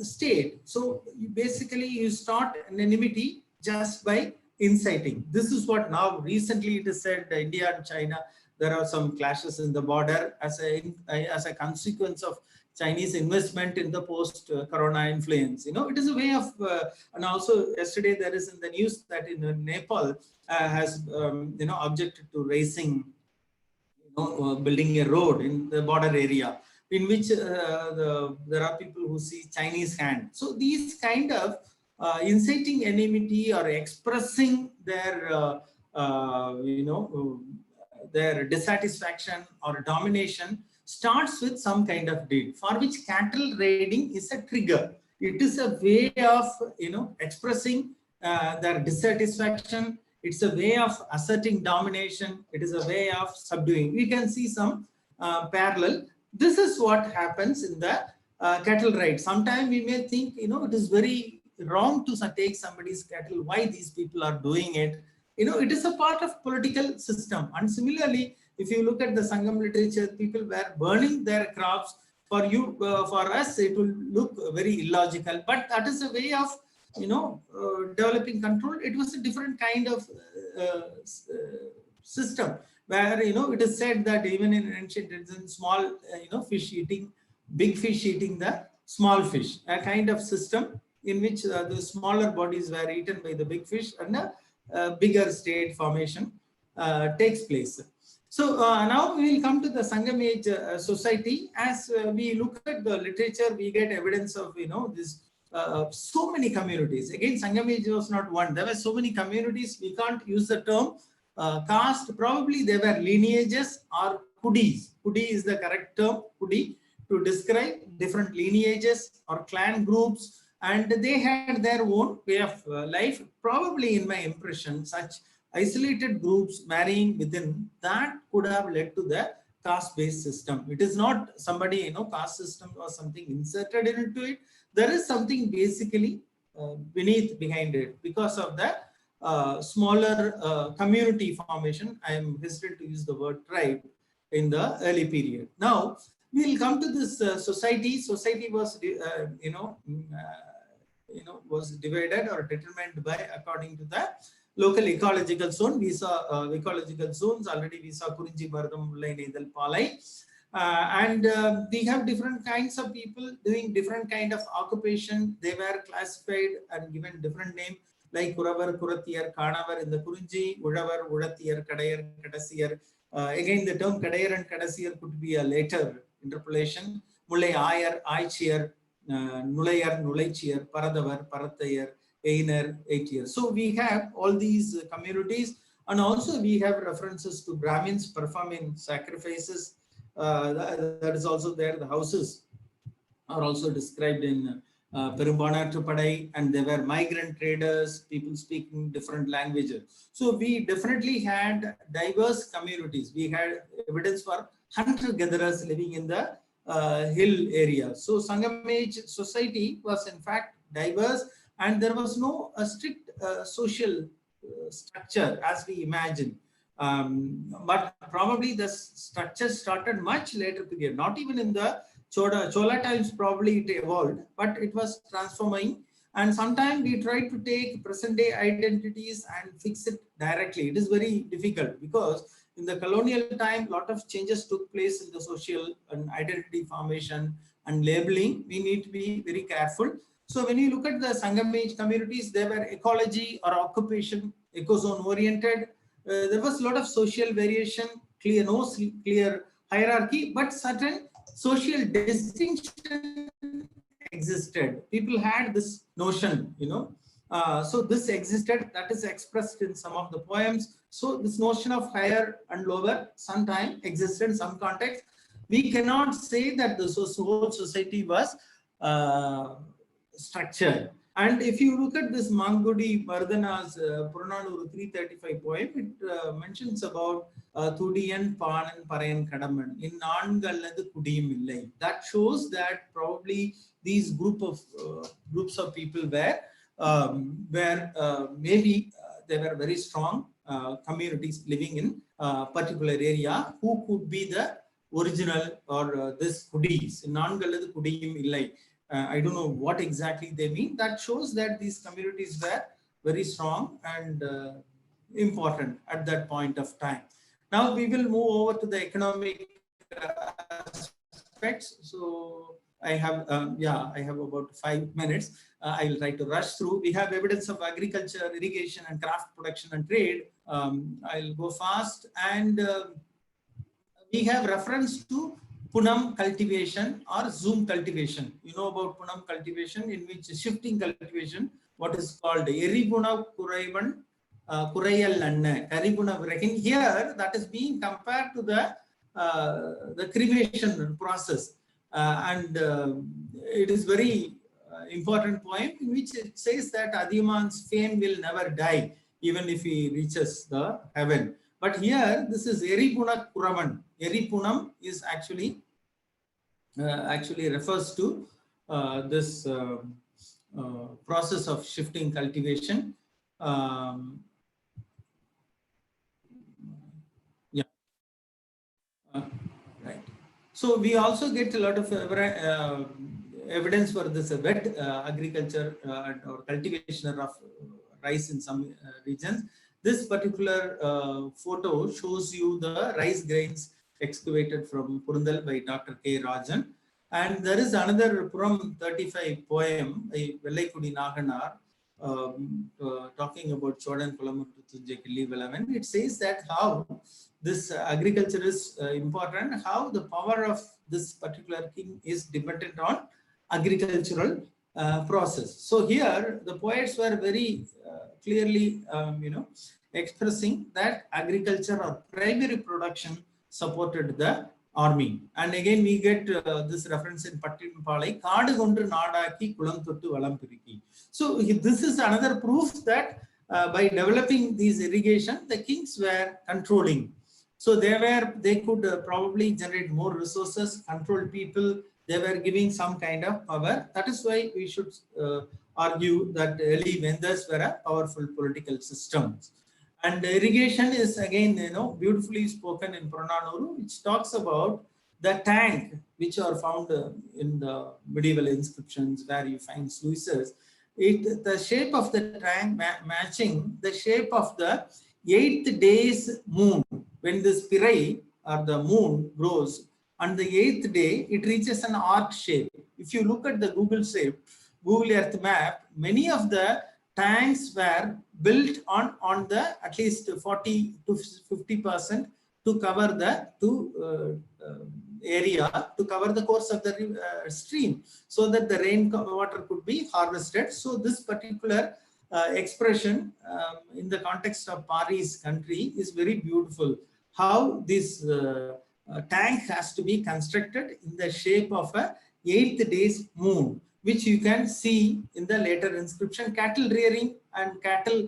state. So you start an enmity just by inciting. This is what now recently it is said India and China, there are some clashes in the border as a consequence of Chinese investment in the post-corona influence. You know, it is a way of, and also yesterday there is in the news that in Nepal has, objected to raising, building a road in the border area in which there are people who see Chinese hand. So these kind of inciting enmity or expressing their, their dissatisfaction or domination starts with some kind of deed for which cattle raiding is a trigger. It is a way of, expressing their dissatisfaction. It's a way of asserting domination. It is a way of subduing. We can see some parallel. This is what happens in the cattle raid. Sometimes we may think, it is very wrong to take somebody's cattle. Why these people are doing it? It is a part of political system. And similarly, if you look at the Sangam literature, people were burning their crops. For you, for us, it will look very illogical. But that is a way of, developing control. It was a different kind of system where, it is said that even in ancient times, small, fish eating, big fish eating the small fish, a kind of system in which the smaller bodies were eaten by the big fish and a bigger state formation takes place. So now we will come to the Sangam age society. As we look at the literature, we get evidence of, this so many communities. Again, Sangam age was not one. There were so many communities. We can't use the term caste. Probably they were lineages or kudis. Kudi is the correct term, kudi, to describe different lineages or clan groups. And they had their own way of life. Probably, in my impression, such isolated groups marrying within that could have led to the caste-based system. It is not somebody, caste system or something inserted into it. There is something basically behind it because of the smaller community formation. I am hesitant to use the word tribe in the early period. Now, we will come to this society. Society was, was divided or determined by according to the local ecological zone. We saw ecological zones already. We saw Kurinji, Bharadam, Mullai, Neithal, Palai. And we have different kinds of people doing different kind of occupation. They were classified and given different name like Kuravar, Kuratiyar, Kanavar in the Kurinji, Udavar, Udatiyar, Kadayar, Kadasiyar. Again, the term Kadayar and Kadasiyar could be a later interpolation. Mullai, Ayar, Aichiyar, Nulayar, Nulaychiyar, Paradavar, Paratayar, Einer, Eitiyar. So we have all these communities, and also we have references to Brahmins performing sacrifices. That is also there. The houses are also described in Perumbana Tupadai, and they were migrant traders, people speaking different languages. So we definitely had diverse communities. We had evidence for hunter-gatherers living in the hill area. So Sangam age society was in fact diverse, and there was no strict social structure as we imagine. But probably the structure started much later period, not even in the Chola times. Probably it evolved, but it was transforming. And sometimes we try to take present day identities and fix it directly. It is very difficult because in the colonial time, a lot of changes took place in the social and identity formation and labeling. We need to be very careful. So when you look at the Sangam age communities, they were ecology or occupation, ecozone oriented. There was a lot of social variation, no clear hierarchy, but certain social distinction existed. People had this notion, so this existed, that is expressed in some of the poems. So this notion of higher and lower sometime existed in some context. We cannot say that the whole society was uh, structured. And if you look at this Mangudi Mardana's Purananuru 335 poem, it mentions about Thudiyan, Panan, Parayan, Kadaman. In Naangaladu Kudiyum Illai. That shows that probably these groups of people were maybe they were very strong communities living in a particular area who could be the original or this Kudis. In Naangaladu Kudiyum Illai. I don't know what exactly they mean. That shows that these communities were very strong and important at that point of time. Now we will move over to the economic aspects. So I have, I have about 5 minutes. I will try to rush through. We have evidence of agriculture, irrigation, and craft production and trade. I'll go fast. And we have reference to Punam cultivation or Zoom cultivation. You know about Punam cultivation, in which shifting cultivation, what is called Eribuna Kuraivan Kurayal Nanna, Karibuna Vrakin. Here, that is being compared to the cremation process. And it is very important poem in which it says that Adiman's fame will never die, even if he reaches the heaven. But here, this is Eripuna Kuraman. Eripunam is actually refers to this process of shifting cultivation. Yeah, right. So we also get a lot of evidence for this wet agriculture or cultivation of rice in some regions. This particular photo shows you the rice grains excavated from Purundal by Dr. K. Rajan. And there is another Puram 35 poem by Vellaikudi Naganar talking about Chodan Kulamuttu 11. It says that how this agriculture is important, how the power of this particular king is dependent on agricultural process. So here the poets were very clearly expressing that agriculture or primary production supported the army. And again we get this reference in Pattin Palai, Kaadu Gondru Nadaki Kulam Thottu Valam Piriki. So this is another proof that by developing these irrigation, the kings were controlling. So they could probably generate more resources, control people. They were giving some kind of power. That is why we should argue that early Vendas were a powerful political systems. And irrigation is again, beautifully spoken in Purananuru, which talks about the tank, which are found in the medieval inscriptions where you find sluices. The shape of the tank matching the shape of the 8th day's moon. When the spirai or the moon grows, on the 8th day, it reaches an arc shape. If you look at the Google Earth map, many of the tanks were built on the at least 40 to 50% to cover area to cover the course of the stream, so that the rain water could be harvested. So this particular expression in the context of Paris country is very beautiful. How this tank has to be constructed in the shape of a 8th day's moon, which you can see in the later inscription. Cattle rearing and cattle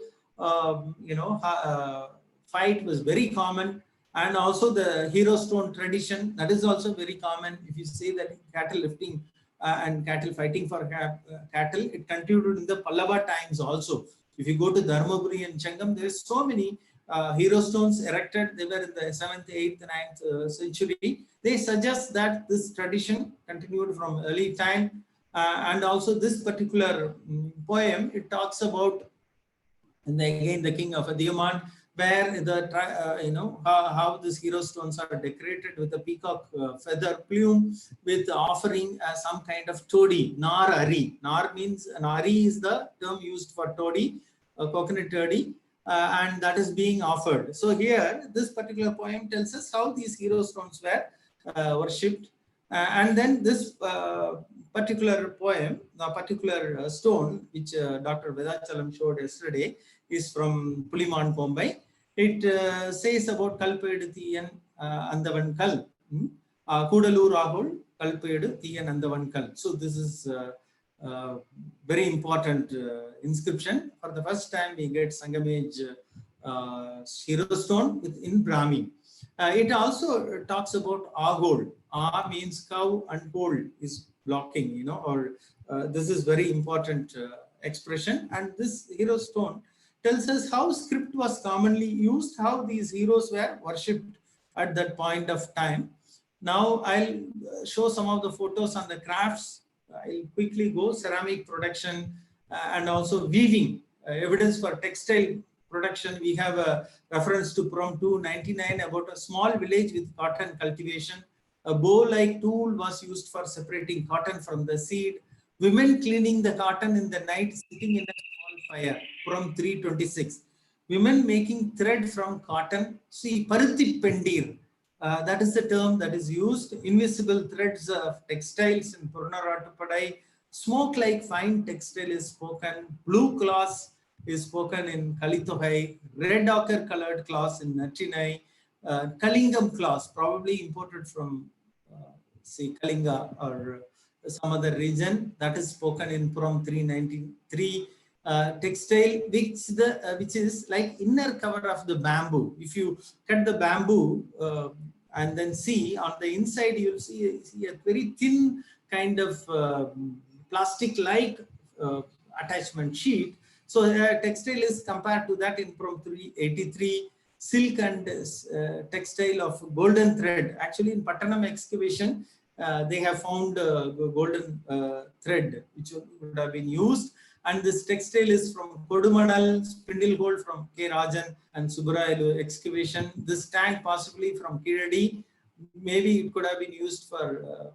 fight was very common, and also the hero stone tradition, that is also very common. If you say that cattle lifting and cattle fighting for cattle, it continued in the Pallava times also. If you go to Dharmaburi and Sangam, there is so many hero stones erected. They were in the 7th, 8th, 9th century. They suggest that this tradition continued from early time. And also this particular poem, it talks about, and again the king of Adiyaman, where the how these hero stones are decorated with a peacock feather plume, with offering some kind of toddy, nar ari. Nar means, nari is the term used for toddy, coconut toddy, and that is being offered. So here this particular poem tells us how these hero stones were worshipped. And then this particular poem, the particular stone which Dr. Vedachalam showed yesterday, is from Puliman Pombai. It says about Kalpedu Thiyan Andavan Kal, Kudalur Rahul Kalpedu Thiyan Andavan Kal. So this is very important inscription. For the first time we get Sangamage hero stone in Brahmi. It also talks about Ahol. Ah means cow and hole is blocking, or this is very important expression. And this hero stone tells us how script was commonly used, how these heroes were worshipped at that point of time. Now I'll show some of the photos on the crafts. I'll quickly go. Ceramic production and also weaving, evidence for textile production. We have a reference to Prom 299 about a small village with cotton cultivation. A bow-like tool was used for separating cotton from the seed. Women cleaning the cotton in the night, sitting in a small fire. From 326. Women making thread from cotton. See, paruthi pendir. That is the term that is used. Invisible threads of textiles in Purnaratupadai. Smoke-like fine textile is spoken. Blue cloth is spoken in Kalitohai. Red ochre colored cloth in Nachinai. Kalingam cloth, probably imported from say Kalinga or some other region, that is spoken in Prom 393. Textile which is like inner cover of the bamboo. If you cut the bamboo and then see on the inside, you'll see a very thin kind of plastic like attachment sheet. So textile is compared to that in Prom 383. Silk and textile of golden thread. Actually in Pattanam excavation, they have found golden thread which would have been used. And this textile is from Kodumanal, spindle gold from K. Rajan and Subbarayalu excavation. This tank possibly from Kiradi. Maybe it could have been used for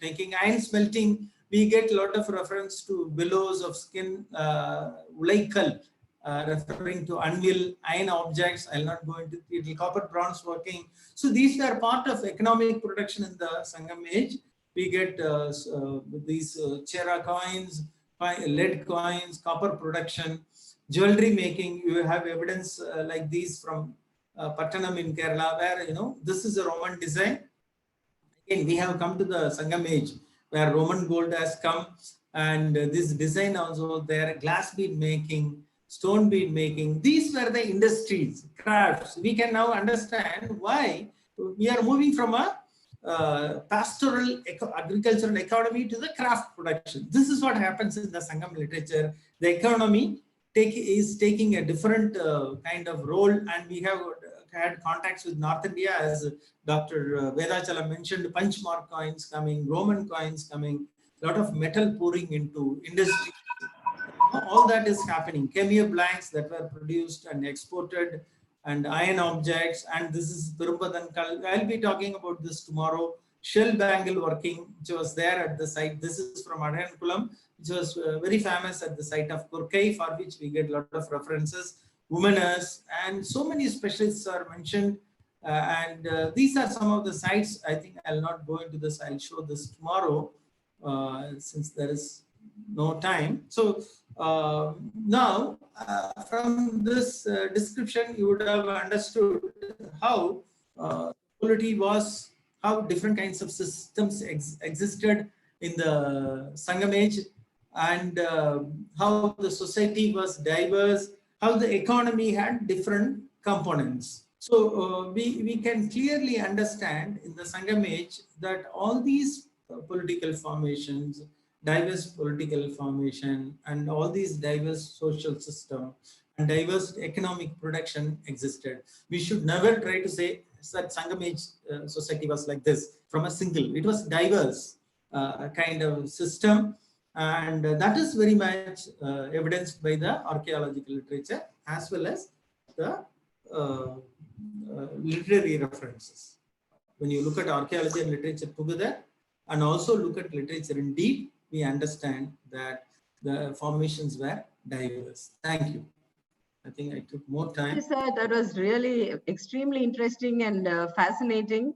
taking iron smelting. We get a lot of reference to billows of skin, Ulaikal, referring to anvil, iron objects. I'll not go into it. Copper bronze working. So these were part of economic production in the Sangam age. We get these Chera coins, lead coins, copper production, jewelry making. You have evidence like these from Pattanam in Kerala, where this is a Roman design. Again, we have come to the Sangam age where Roman gold has come, and this design also there. Glass bead making, stone bead making. These were the industries, crafts. We can now understand why we are moving from a pastoral agricultural economy to the craft production. This is what happens in the Sangam literature. The economy is taking a different kind of role, and we have had contacts with North India, as Dr. Vedachalam mentioned. Punchmark coins coming, Roman coins coming, a lot of metal pouring into industry. All that is happening. Cameo blanks that were produced and exported, and iron objects. And this is Pirupadankal. I'll be talking about this tomorrow. Shell bangle working, which was there at the site. This is from Adankulam, which was very famous at the site of Kurkai, for which we get a lot of references. Womeners, and so many specialists are mentioned. These are some of the sites. I think I'll not go into this. I'll show this tomorrow since there is no time. So now from this description, you would have understood how polity was, how different kinds of systems existed in the Sangam age, and how the society was diverse, how the economy had different components. So we can clearly understand in the Sangam age that all these political formations, diverse political formation, and all these diverse social system and diverse economic production existed. We should never try to say that Sangam age society was like this from a single. It was diverse kind of system, and that is very much evidenced by the archaeological literature as well as the literary references. When you look at archaeology and literature together and also look at literature in deep, we understand that the formations were diverse. Thank you. I think I took more time. Yes, sir, that was really extremely interesting and fascinating.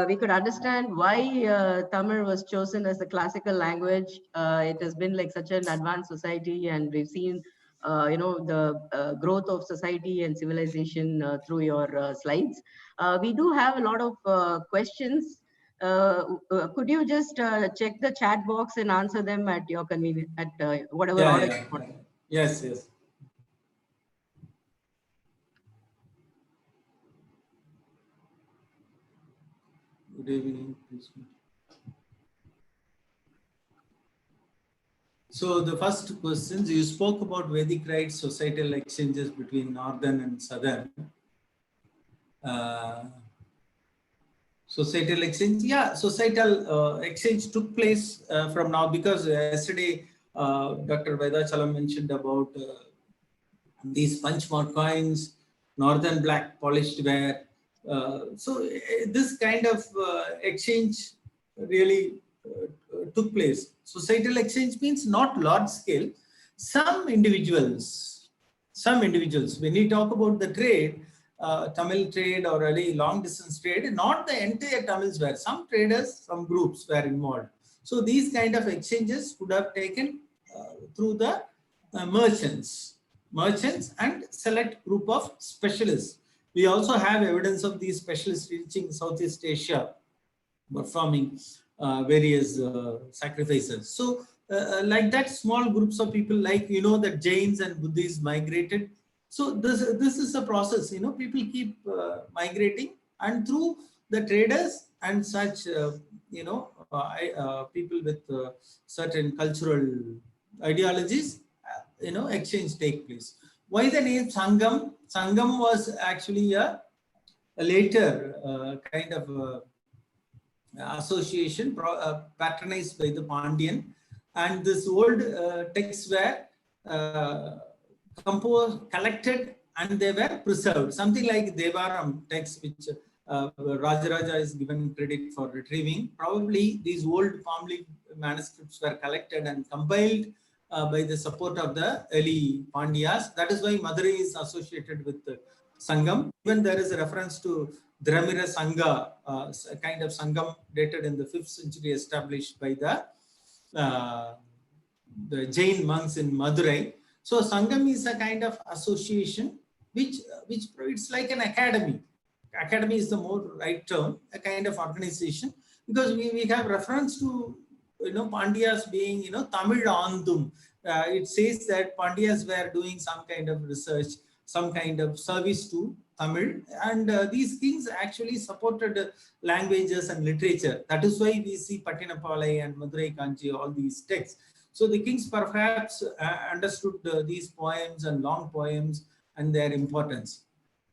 We could understand why Tamil was chosen as the classical language. It has been like such an advanced society, and we've seen, the growth of society and civilization through your slides. We do have a lot of questions. Could you just check the chat box and answer them at your convenience, at whatever order you want? Yes, yes. Good evening. So the first questions, you spoke about Vedic rites, societal exchanges between northern and southern. Societal exchange, yeah, societal exchange took place from now, because yesterday Dr. Vedachalam mentioned about these punchmark coins, northern black polished ware. So this kind of exchange really took place. Societal exchange means not large scale. Some individuals, when we talk about the trade, Tamil trade or any long distance trade, not the entire Tamils were, some traders, some groups were involved. So these kind of exchanges would have taken through the merchants and select group of specialists. We also have evidence of these specialists reaching Southeast Asia, performing various sacrifices. So like that, small groups of people, like, that Jains and Buddhists migrated. So this is a process, people keep migrating, and through the traders and such, people with certain cultural ideologies, exchange take place. Why the name Sangam? Sangam was actually a later kind of association patronized by the Pandyan, and this old texts were composed, collected, and they were preserved. Something like Devaram text, which Rajaraja is given credit for retrieving. Probably these old family manuscripts were collected and compiled by the support of the early Pandyas. That is why Madurai is associated with Sangam. Even there is a reference to Dramira Sangha, a kind of Sangam dated in the 5th century, established by the Jain monks in Madurai. So Sangam is a kind of association which it's like an academy. Academy is the more right term, a kind of organization, because we have reference to Pandyas being Tamil Andum. It says that Pandyas were doing some kind of research, some kind of service to Tamil, and these kings actually supported languages and literature. That is why we see Pattinapalai and Madurai Kanchi, all these texts. So the kings perhaps understood these poems and long poems and their importance.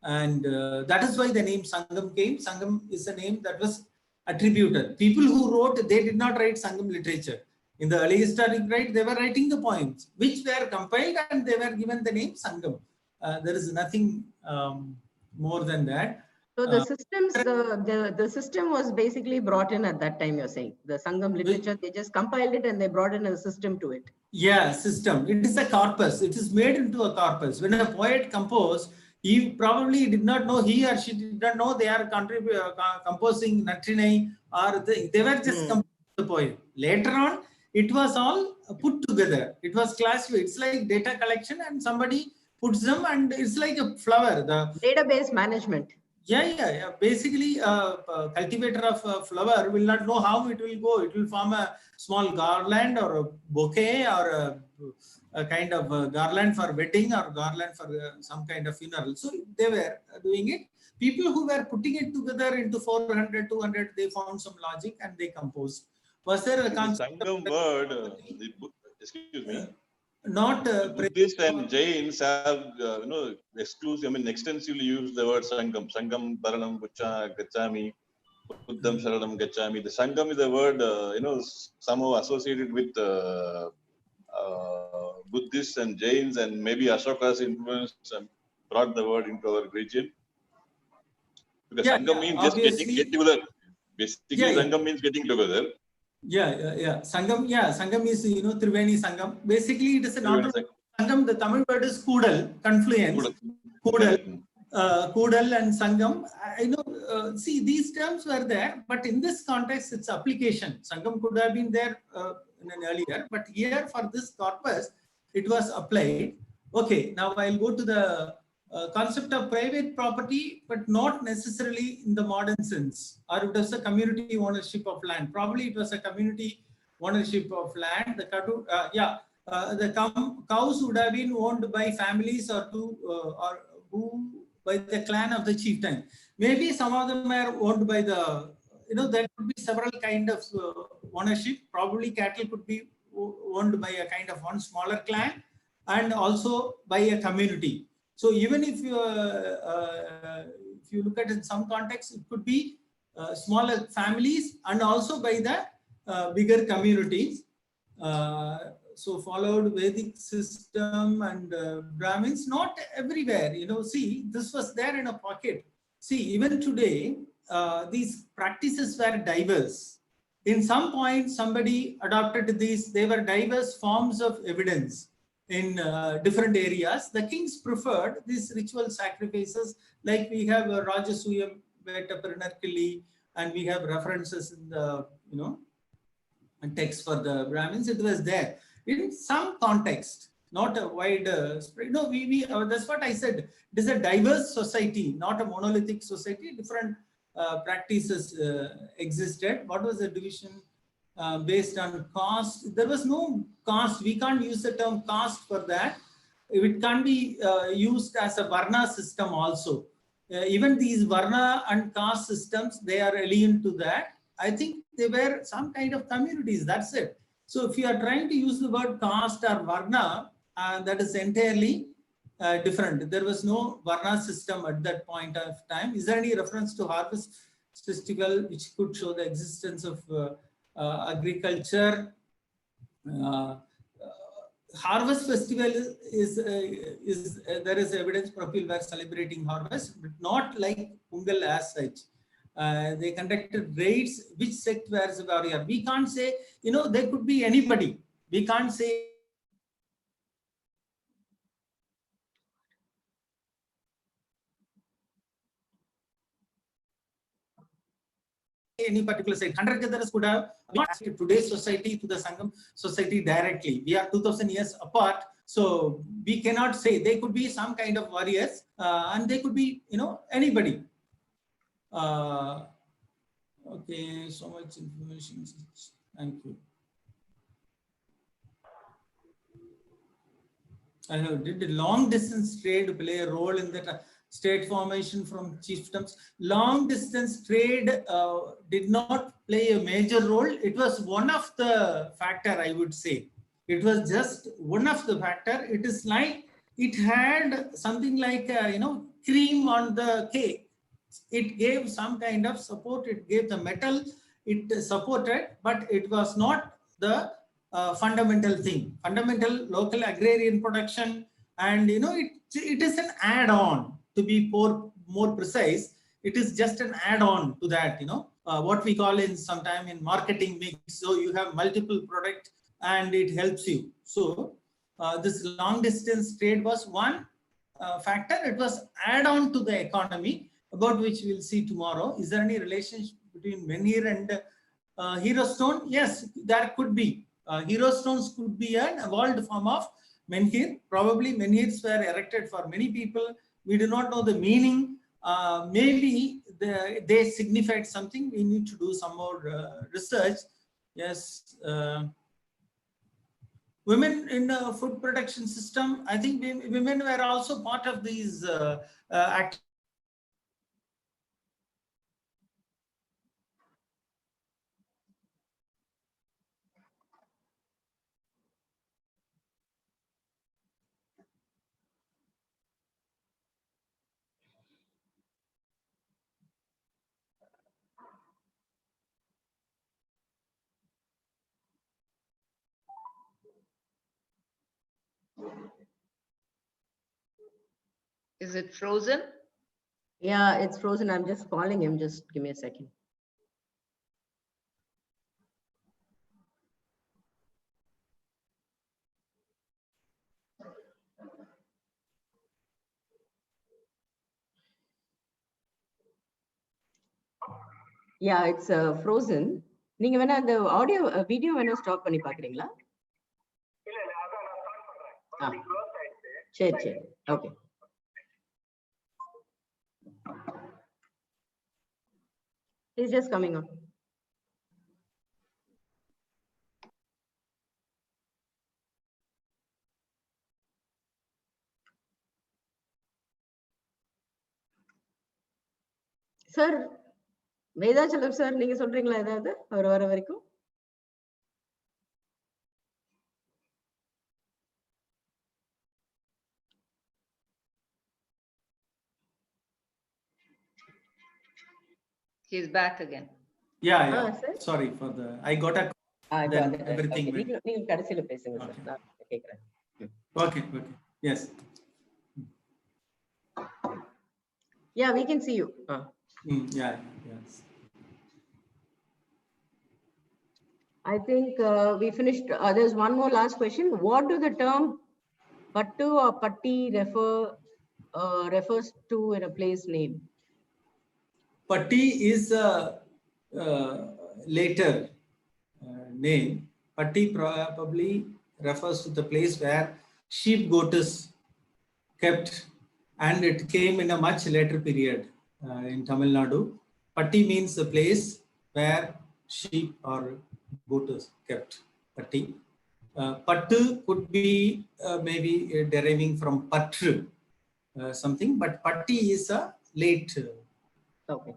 And that is why the name Sangam came. Sangam is a name that was attributed. People who wrote, they did not write Sangam literature. In the early historic right, they were writing the poems, which were compiled, and they were given the name Sangam. There is nothing more than that. So the systems, the system was basically brought in at that time, you're saying. The Sangam literature, they just compiled it and they brought in a system to it. Yeah, system. It is a corpus. It is made into a corpus. When a poet composed, He probably did not know, he or she did not know they are composing Natrinai, or they were just composing the poem. Later on, it was all put together. It was classified. It's like data collection, and somebody puts them, and it's like a flower. The database management. Yeah. Basically, cultivator of a flower will not know how it will go. It will form a small garland or a bouquet, or a kind of garland for wedding, or garland for some kind of funeral. So they were doing it. People who were putting it together into 400, 200, they found some logic and they composed. Was there a The concept of Sangam word, excuse me, not the Buddhists and Jains have, exclusive, I mean, extensively used the word Sangam. Sangam, Baranam, Gachami, Buddham, Sharanam, Gachami. The Sangam is a word, somehow associated with Buddhists and Jains, and maybe Ashoka's influence brought the word into our region. Because Sangam means just get together. Basically, Sangam means getting together. Sangam is, Triveni Sangam. Basically, it is not Sangam. The Tamil word is Kudal, confluence. Kudal and Sangam. I know. See, these terms were there, but in this context, its application. Sangam could have been there in an earlier, but here for this corpus, it was applied. Okay, now I'll go to the concept of private property, but not necessarily in the modern sense, or it was a community ownership of land. Probably it was a community ownership of land. The cows would have been owned by families or by the clan of the chieftain. Maybe some of them are owned by the, there could be several kind of ownership. Probably cattle could be owned by a kind of one smaller clan, and also by a community. So even if you look at it in some context, it could be smaller families and also by the bigger communities. So followed Vedic system and Brahmins, not everywhere. See, this was there in a pocket. See, even today, these practices were diverse. In some point, somebody adopted these. They were diverse forms of evidence in different areas. The kings preferred these ritual sacrifices, like we have Rajasuyam Vetaperinarkili, and we have references in the text for the Brahmins. It was there in some context, not a wide spread. No, that's what I said. It is a diverse society, not a monolithic society. Different practices existed. What was the division? Based on caste. There was no caste. We can't use the term caste for that. It can be used as a Varna system also. Even these Varna and caste systems, they are alien to that. I think they were some kind of communities. That's it. So if you are trying to use the word caste or Varna, that is entirely different. There was no Varna system at that point of time. Is there any reference to harvest festival which could show the existence of agriculture? Harvest festival is there is evidence people were celebrating harvest, but not like Pungal as such. They conducted raids. Which sect was warrior? We can't say. There could be anybody. We can't say any particular site. Hunter-gatherers could have not today's society to the Sangam society directly. We are 2000 years apart, so we cannot say. They could be some kind of warriors, and they could be anybody. Okay, so much information. Thank you. I know. Did long distance trade play a role in that state formation from chiefdoms? Long distance trade did not play a major role. It was one of the factor, I would say. It was just one of the factor. It is like it had something like cream on the cake. It gave some kind of support. It gave the metal. It supported, but it was not the fundamental thing. Fundamental local agrarian production, and it is an add-on. To be more precise, it is just an add-on to that. What we call in sometime in marketing mix. So you have multiple product and it helps you. So this long distance trade was one factor. It was add on to the economy, about which we'll see tomorrow. Is there any relationship between menhir and hero stone? Yes, there could be. Hero stones could be an evolved form of menhir. Probably menhirs were erected for many people. We do not know the meaning. Maybe they signified something. We need to do some more research. Yes. Women in the food production system, I think women were also part of these activities. Is it frozen? Yeah, it's frozen. I'm just calling him. Just give me a second. Yeah, it's frozen. நீங்க வேணா அந்த audio video வேணா stop பண்ணி பாக்குறீங்களா? இல்ல இல்ல அதான் நான் ஸ்டார்ட் பண்றேன். ஆ. க்ளோஸ் ஆயிடுச்சு. சரி சரி. Okay. He's just coming on. Sir Vedachalam sir, நீங்க சொல்றீங்களா ஏதாவது அவர் வர வரைக்கும்? He's back again. Yeah, yeah. Sir? Sorry for the. I got a. Then everything went. நீங்க கடைசியில பேசுங்க சார். நான் கேக்குறேன். Okay, okay. Yes. Yeah, we can see you. Yeah, yes. I think we finished. There's one more last question. What do the term pattu or patti refers to in a place name? Patti is a later name. Patti probably refers to the place where sheep goat is kept, and it came in a much later period in Tamil Nadu. Patti means the place where sheep or goat is kept. Patti. Pattu could be maybe deriving from patru, something, but patti is a late. Okay.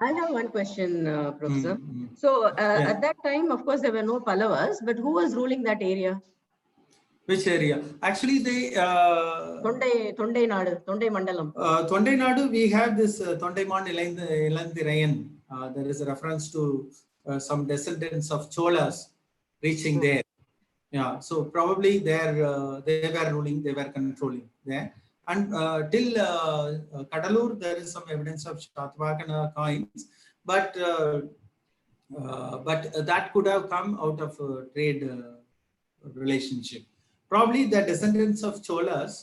I have one question, Professor. Mm-hmm. So Yeah. at that time, of course, there were no Pallavas, but who was ruling that area? Which area? Actually, they. Thondai Nadu, Thondai Mandalam. Thondai Nadu, we have this Thondaiman Ilanthirayan. There is a reference to some descendants of Cholas reaching there. Yeah, so probably there they were ruling, they were controlling there. And till Kadalur, there is some evidence of Shatavahana coins, but that could have come out of a trade relationship. Probably the descendants of Cholas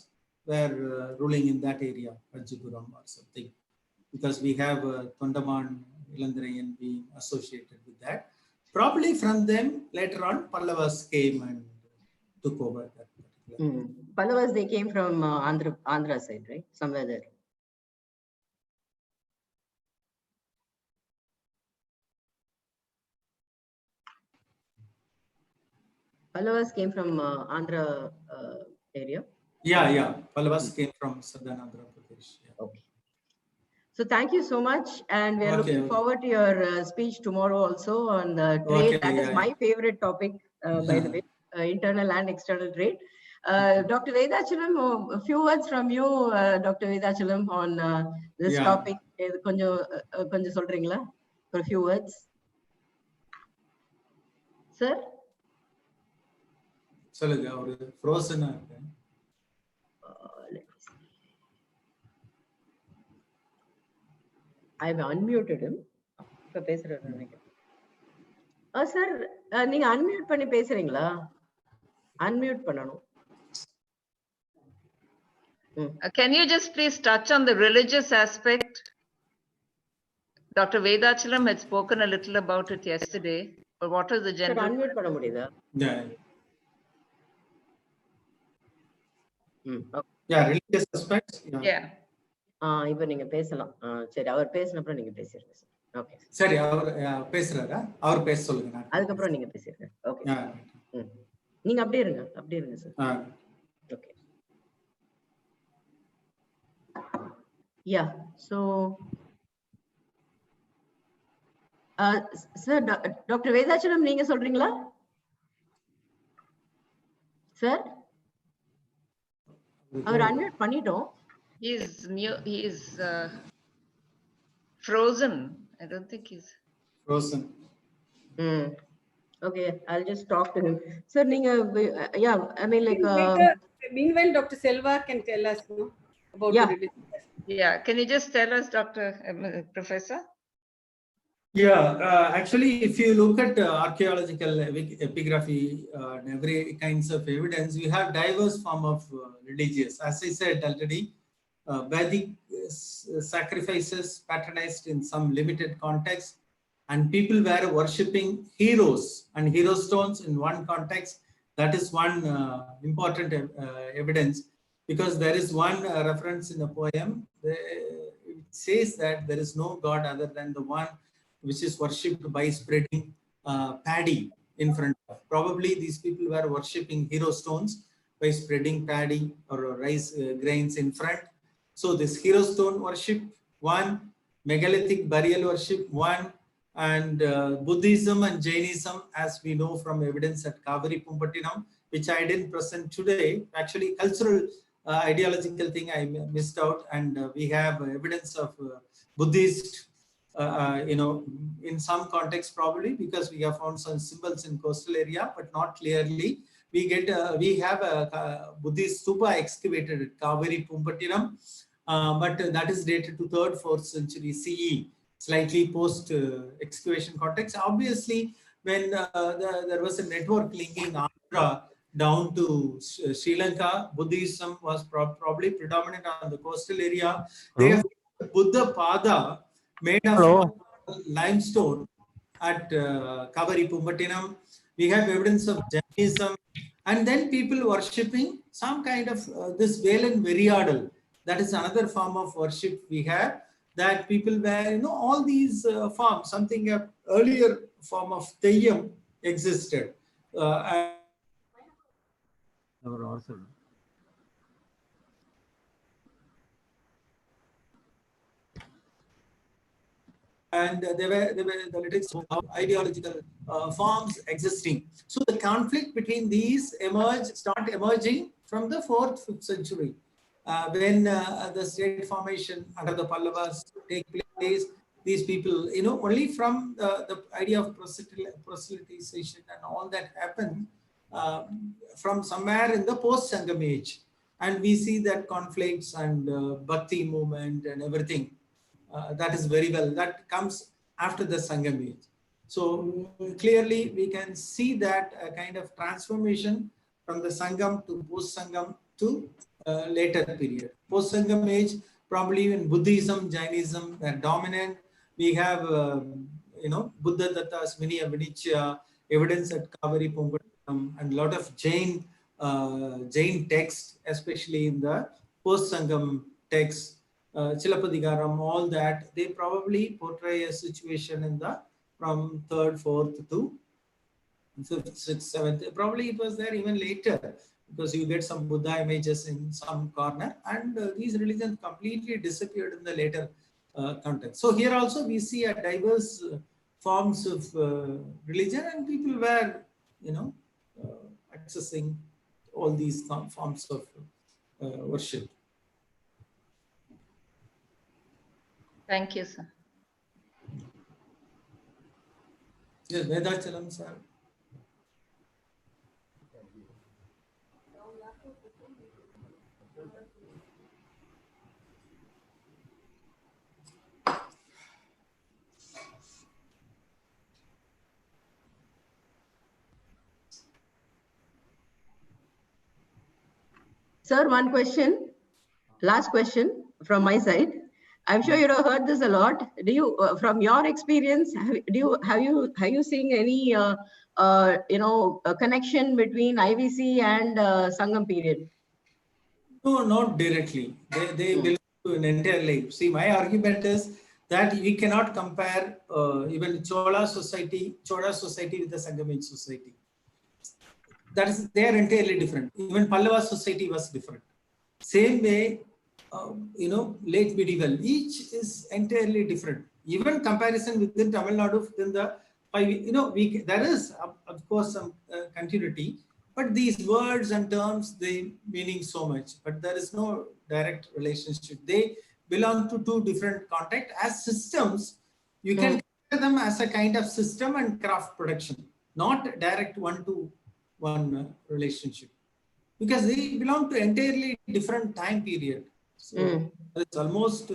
were ruling in that area, Kanchipuram or something, because we have Thondaman Ilanthirayan being associated with that. Probably from them, later on, Pallavas came and took over that particular. Pallavas, they came from Andhra side, right? Somewhere there. Pallavas came from Andhra area. Yeah. Pallavas came from southern Andhra Pradesh. Yeah. Okay. So thank you so much, and we are looking forward to your speech tomorrow also on trade. That is my favorite topic, by the way, internal and external trade. Dr. Vedachalam, a few words from you, Dr. Vedachalam, on this topic. Konja solringla for a few words, sir. Solunga, or frozen. I've unmuted him. இப்ப பேசுறாரு நினைக்கிறேன். Sir நீங்க unmute பண்ணி பேசுறீங்களா? Unmute பண்ணணும். Can you just please touch on the religious aspect? Dr. Vedachalam had spoken a little about it yesterday, but what is the Sir, general? unmute பண்ண முடியுதா? Yeah. Okay. Yeah, religious aspects. Yeah. Yeah. இப்ப நீங்க பேசலாம். சரி, அவர் பேசின அப்புறம் நீங்க பேசிருங்க sir. Okay. சரி, அவர் பேசுறாரா? அவர் பேச சொல்லுங்க. அதுக்கப்புறம் நீங்க பேசிருங்க. ஓகே. Yeah. நீங்க அப்படியே இருங்க sir. Okay. Yeah. So, sir, Dr. Vedachalam, நீங்க சொல்றீங்களா? சார், அவர் அன்மியூட் பண்ணிட்டோம். He is frozen. I don't think he's frozen. Okay, I'll just talk to him. Sir, yeah, I mean like. Meanwhile, Dr. Selva can tell us about the religion. Yeah, can you just tell us, Professor? Yeah, actually, if you look at archaeological epigraphy and every kinds of evidence, we have diverse form of religious. As I said already, Vedic sacrifices patronized in some limited context, and people were worshipping heroes and hero stones in one context. That is one important evidence, because there is one reference in a poem. It says that there is no god other than the one which is worshipped by spreading paddy in front of. Probably these people were worshipping hero stones by spreading paddy or rice grains in front. So this hero stone worship, one, megalithic burial worship, one, and Buddhism and Jainism, as we know from evidence at Kaveri Pumpattinam, which I didn't present today. Actually, cultural ideological thing I missed out, and we have evidence of Buddhist, in some context probably, because we have found some symbols in coastal area, but not clearly. We have a Buddhist stupa excavated at Kaveri Pumpattinam, but that is dated to 3rd, 4th century CE, slightly post excavation context. Obviously, when there was a network linking Andhra down to Sri Lanka, Buddhism was probably predominant on the coastal area. They have Buddha Pada made of limestone at Kaveri Pumpattinam. We have evidence of Jainism, and then people worshipping some kind of this Velan Veriadal. That is another form of worship we have, that people were, all these forms, something earlier form of Theyyam existed. And there were the lyrics of ideological forms existing. So the conflict between these start emerging from the 4th, 5th century, when the state formation under the Pallavas take place. These people, only from the idea of proselytization and all that happened from somewhere in the post-Sangam age. And we see that conflicts and Bhakti movement and everything. That is very well, that comes after the Sangam age. So clearly we can see that a kind of transformation from the Sangam to post-Sangam to later period. Post-Sangam age, probably when Buddhism, Jainism were dominant. We have, Buddha Datta, Vinaya Vinicya, evidence at Kaveri Pumpattinam, and a lot of Jain text, especially in the post-Sangam text. Chilapadigaram, all that, they probably portray a situation in the from 3rd, 4th to 5th, 6th, 7th. Probably it was there even later, because you get some Buddha images in some corner, and these religions completely disappeared in the later context. So here also we see a diverse forms of religion, and people were, accessing all these forms of worship. Thank you, sir. Yes, Vedachalam, sir. Sir, one question. last question from my side. I'm sure you'd have heard this a lot. Do you, from your experience, have you seen any a connection between IVC and Sangam period? No, not directly. They belong to an entire life. See, my argument is that we cannot compare even Chola society with the Sangamite society. That is, they are entirely different. Even Pallava society was different. Same way, late medieval, each is entirely different. Even comparison within Tamil Nadu, within the, there is of course some continuity, but these words and terms, they meaning so much, but there is no direct relationship. They belong to two different contexts. As systems, you can consider them as a kind of system and craft production, not direct one-to-one relationship, because they belong to entirely different time period. So it's almost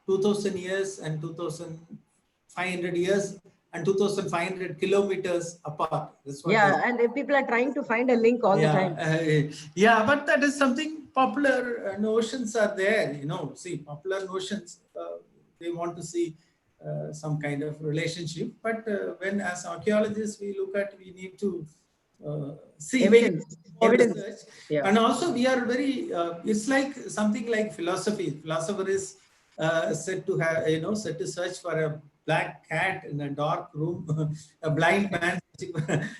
2000 years and 2500 years and 2500 kilometers apart. Yeah, and if people are trying to find a link all the time. Yeah, but that is something popular notions are there. See, popular notions, they want to see some kind of relationship. But when as archaeologists we look at, we need to see evidence. Research. Yeah. And also we are very, it's like something like philosophy. Philosopher is said to have, said to search for a black cat in a dark room, a blind man,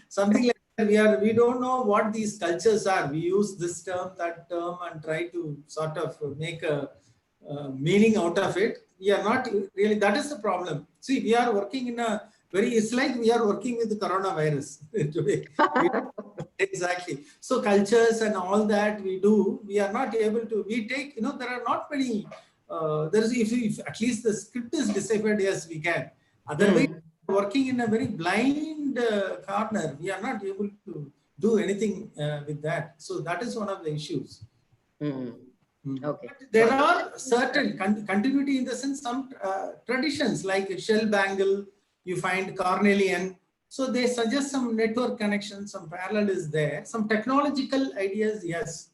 something like that. We don't know what these cultures are. We use this term, that term, and try to sort of make a meaning out of it. We are not really, that is the problem. See, we are working in a very, it's like we are working with the coronavirus today. Exactly. So cultures and all that we do, we are not able to, we take, there are not many, there is, if at least the script is deciphered, yes, we can. Otherwise, working in a very blind corner, we are not able to do anything with that. So that is one of the issues. Okay. But there are certain continuity in the sense, some traditions like shell bangle, you find cornelian. So they suggest some network connection, some parallel is there. Some technological ideas, yes.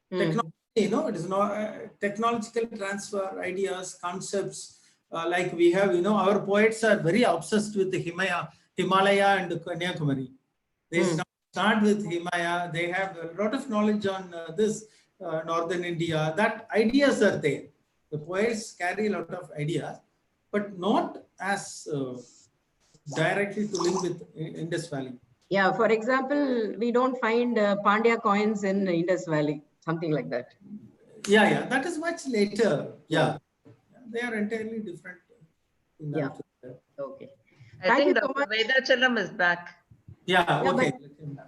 Technology, it is not technological transfer ideas, concepts. Like we have, our poets are very obsessed with the Himalaya and Kanyakumari. They start with Himalaya. They have a lot of knowledge on this northern India. That ideas are there. The poets carry a lot of ideas, but not as directly to link with Indus Valley. Yeah, for example, we don't find Pandya coins in Indus Valley, something like that. Yeah, that is much later. Yeah, they are entirely different. Okay. I think Dr. Vedachalam is back. Yeah, okay.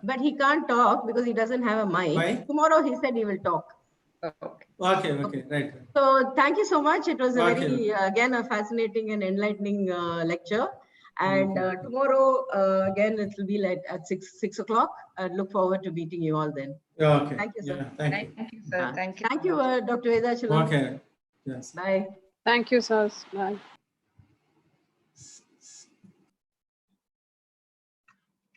But he can't talk because he doesn't have a mic. Why? Tomorrow he said he will talk. Okay, right. So thank you so much. It was a very, again, a fascinating and enlightening lecture. And tomorrow, again, it will be at 6 o'clock. I look forward to meeting you all then. Okay. Thank you, sir. Yeah, thank you, sir. Thank you. Thank you, Dr. Vedachalam. Okay. Yes. Bye. Thank you, sir. Bye.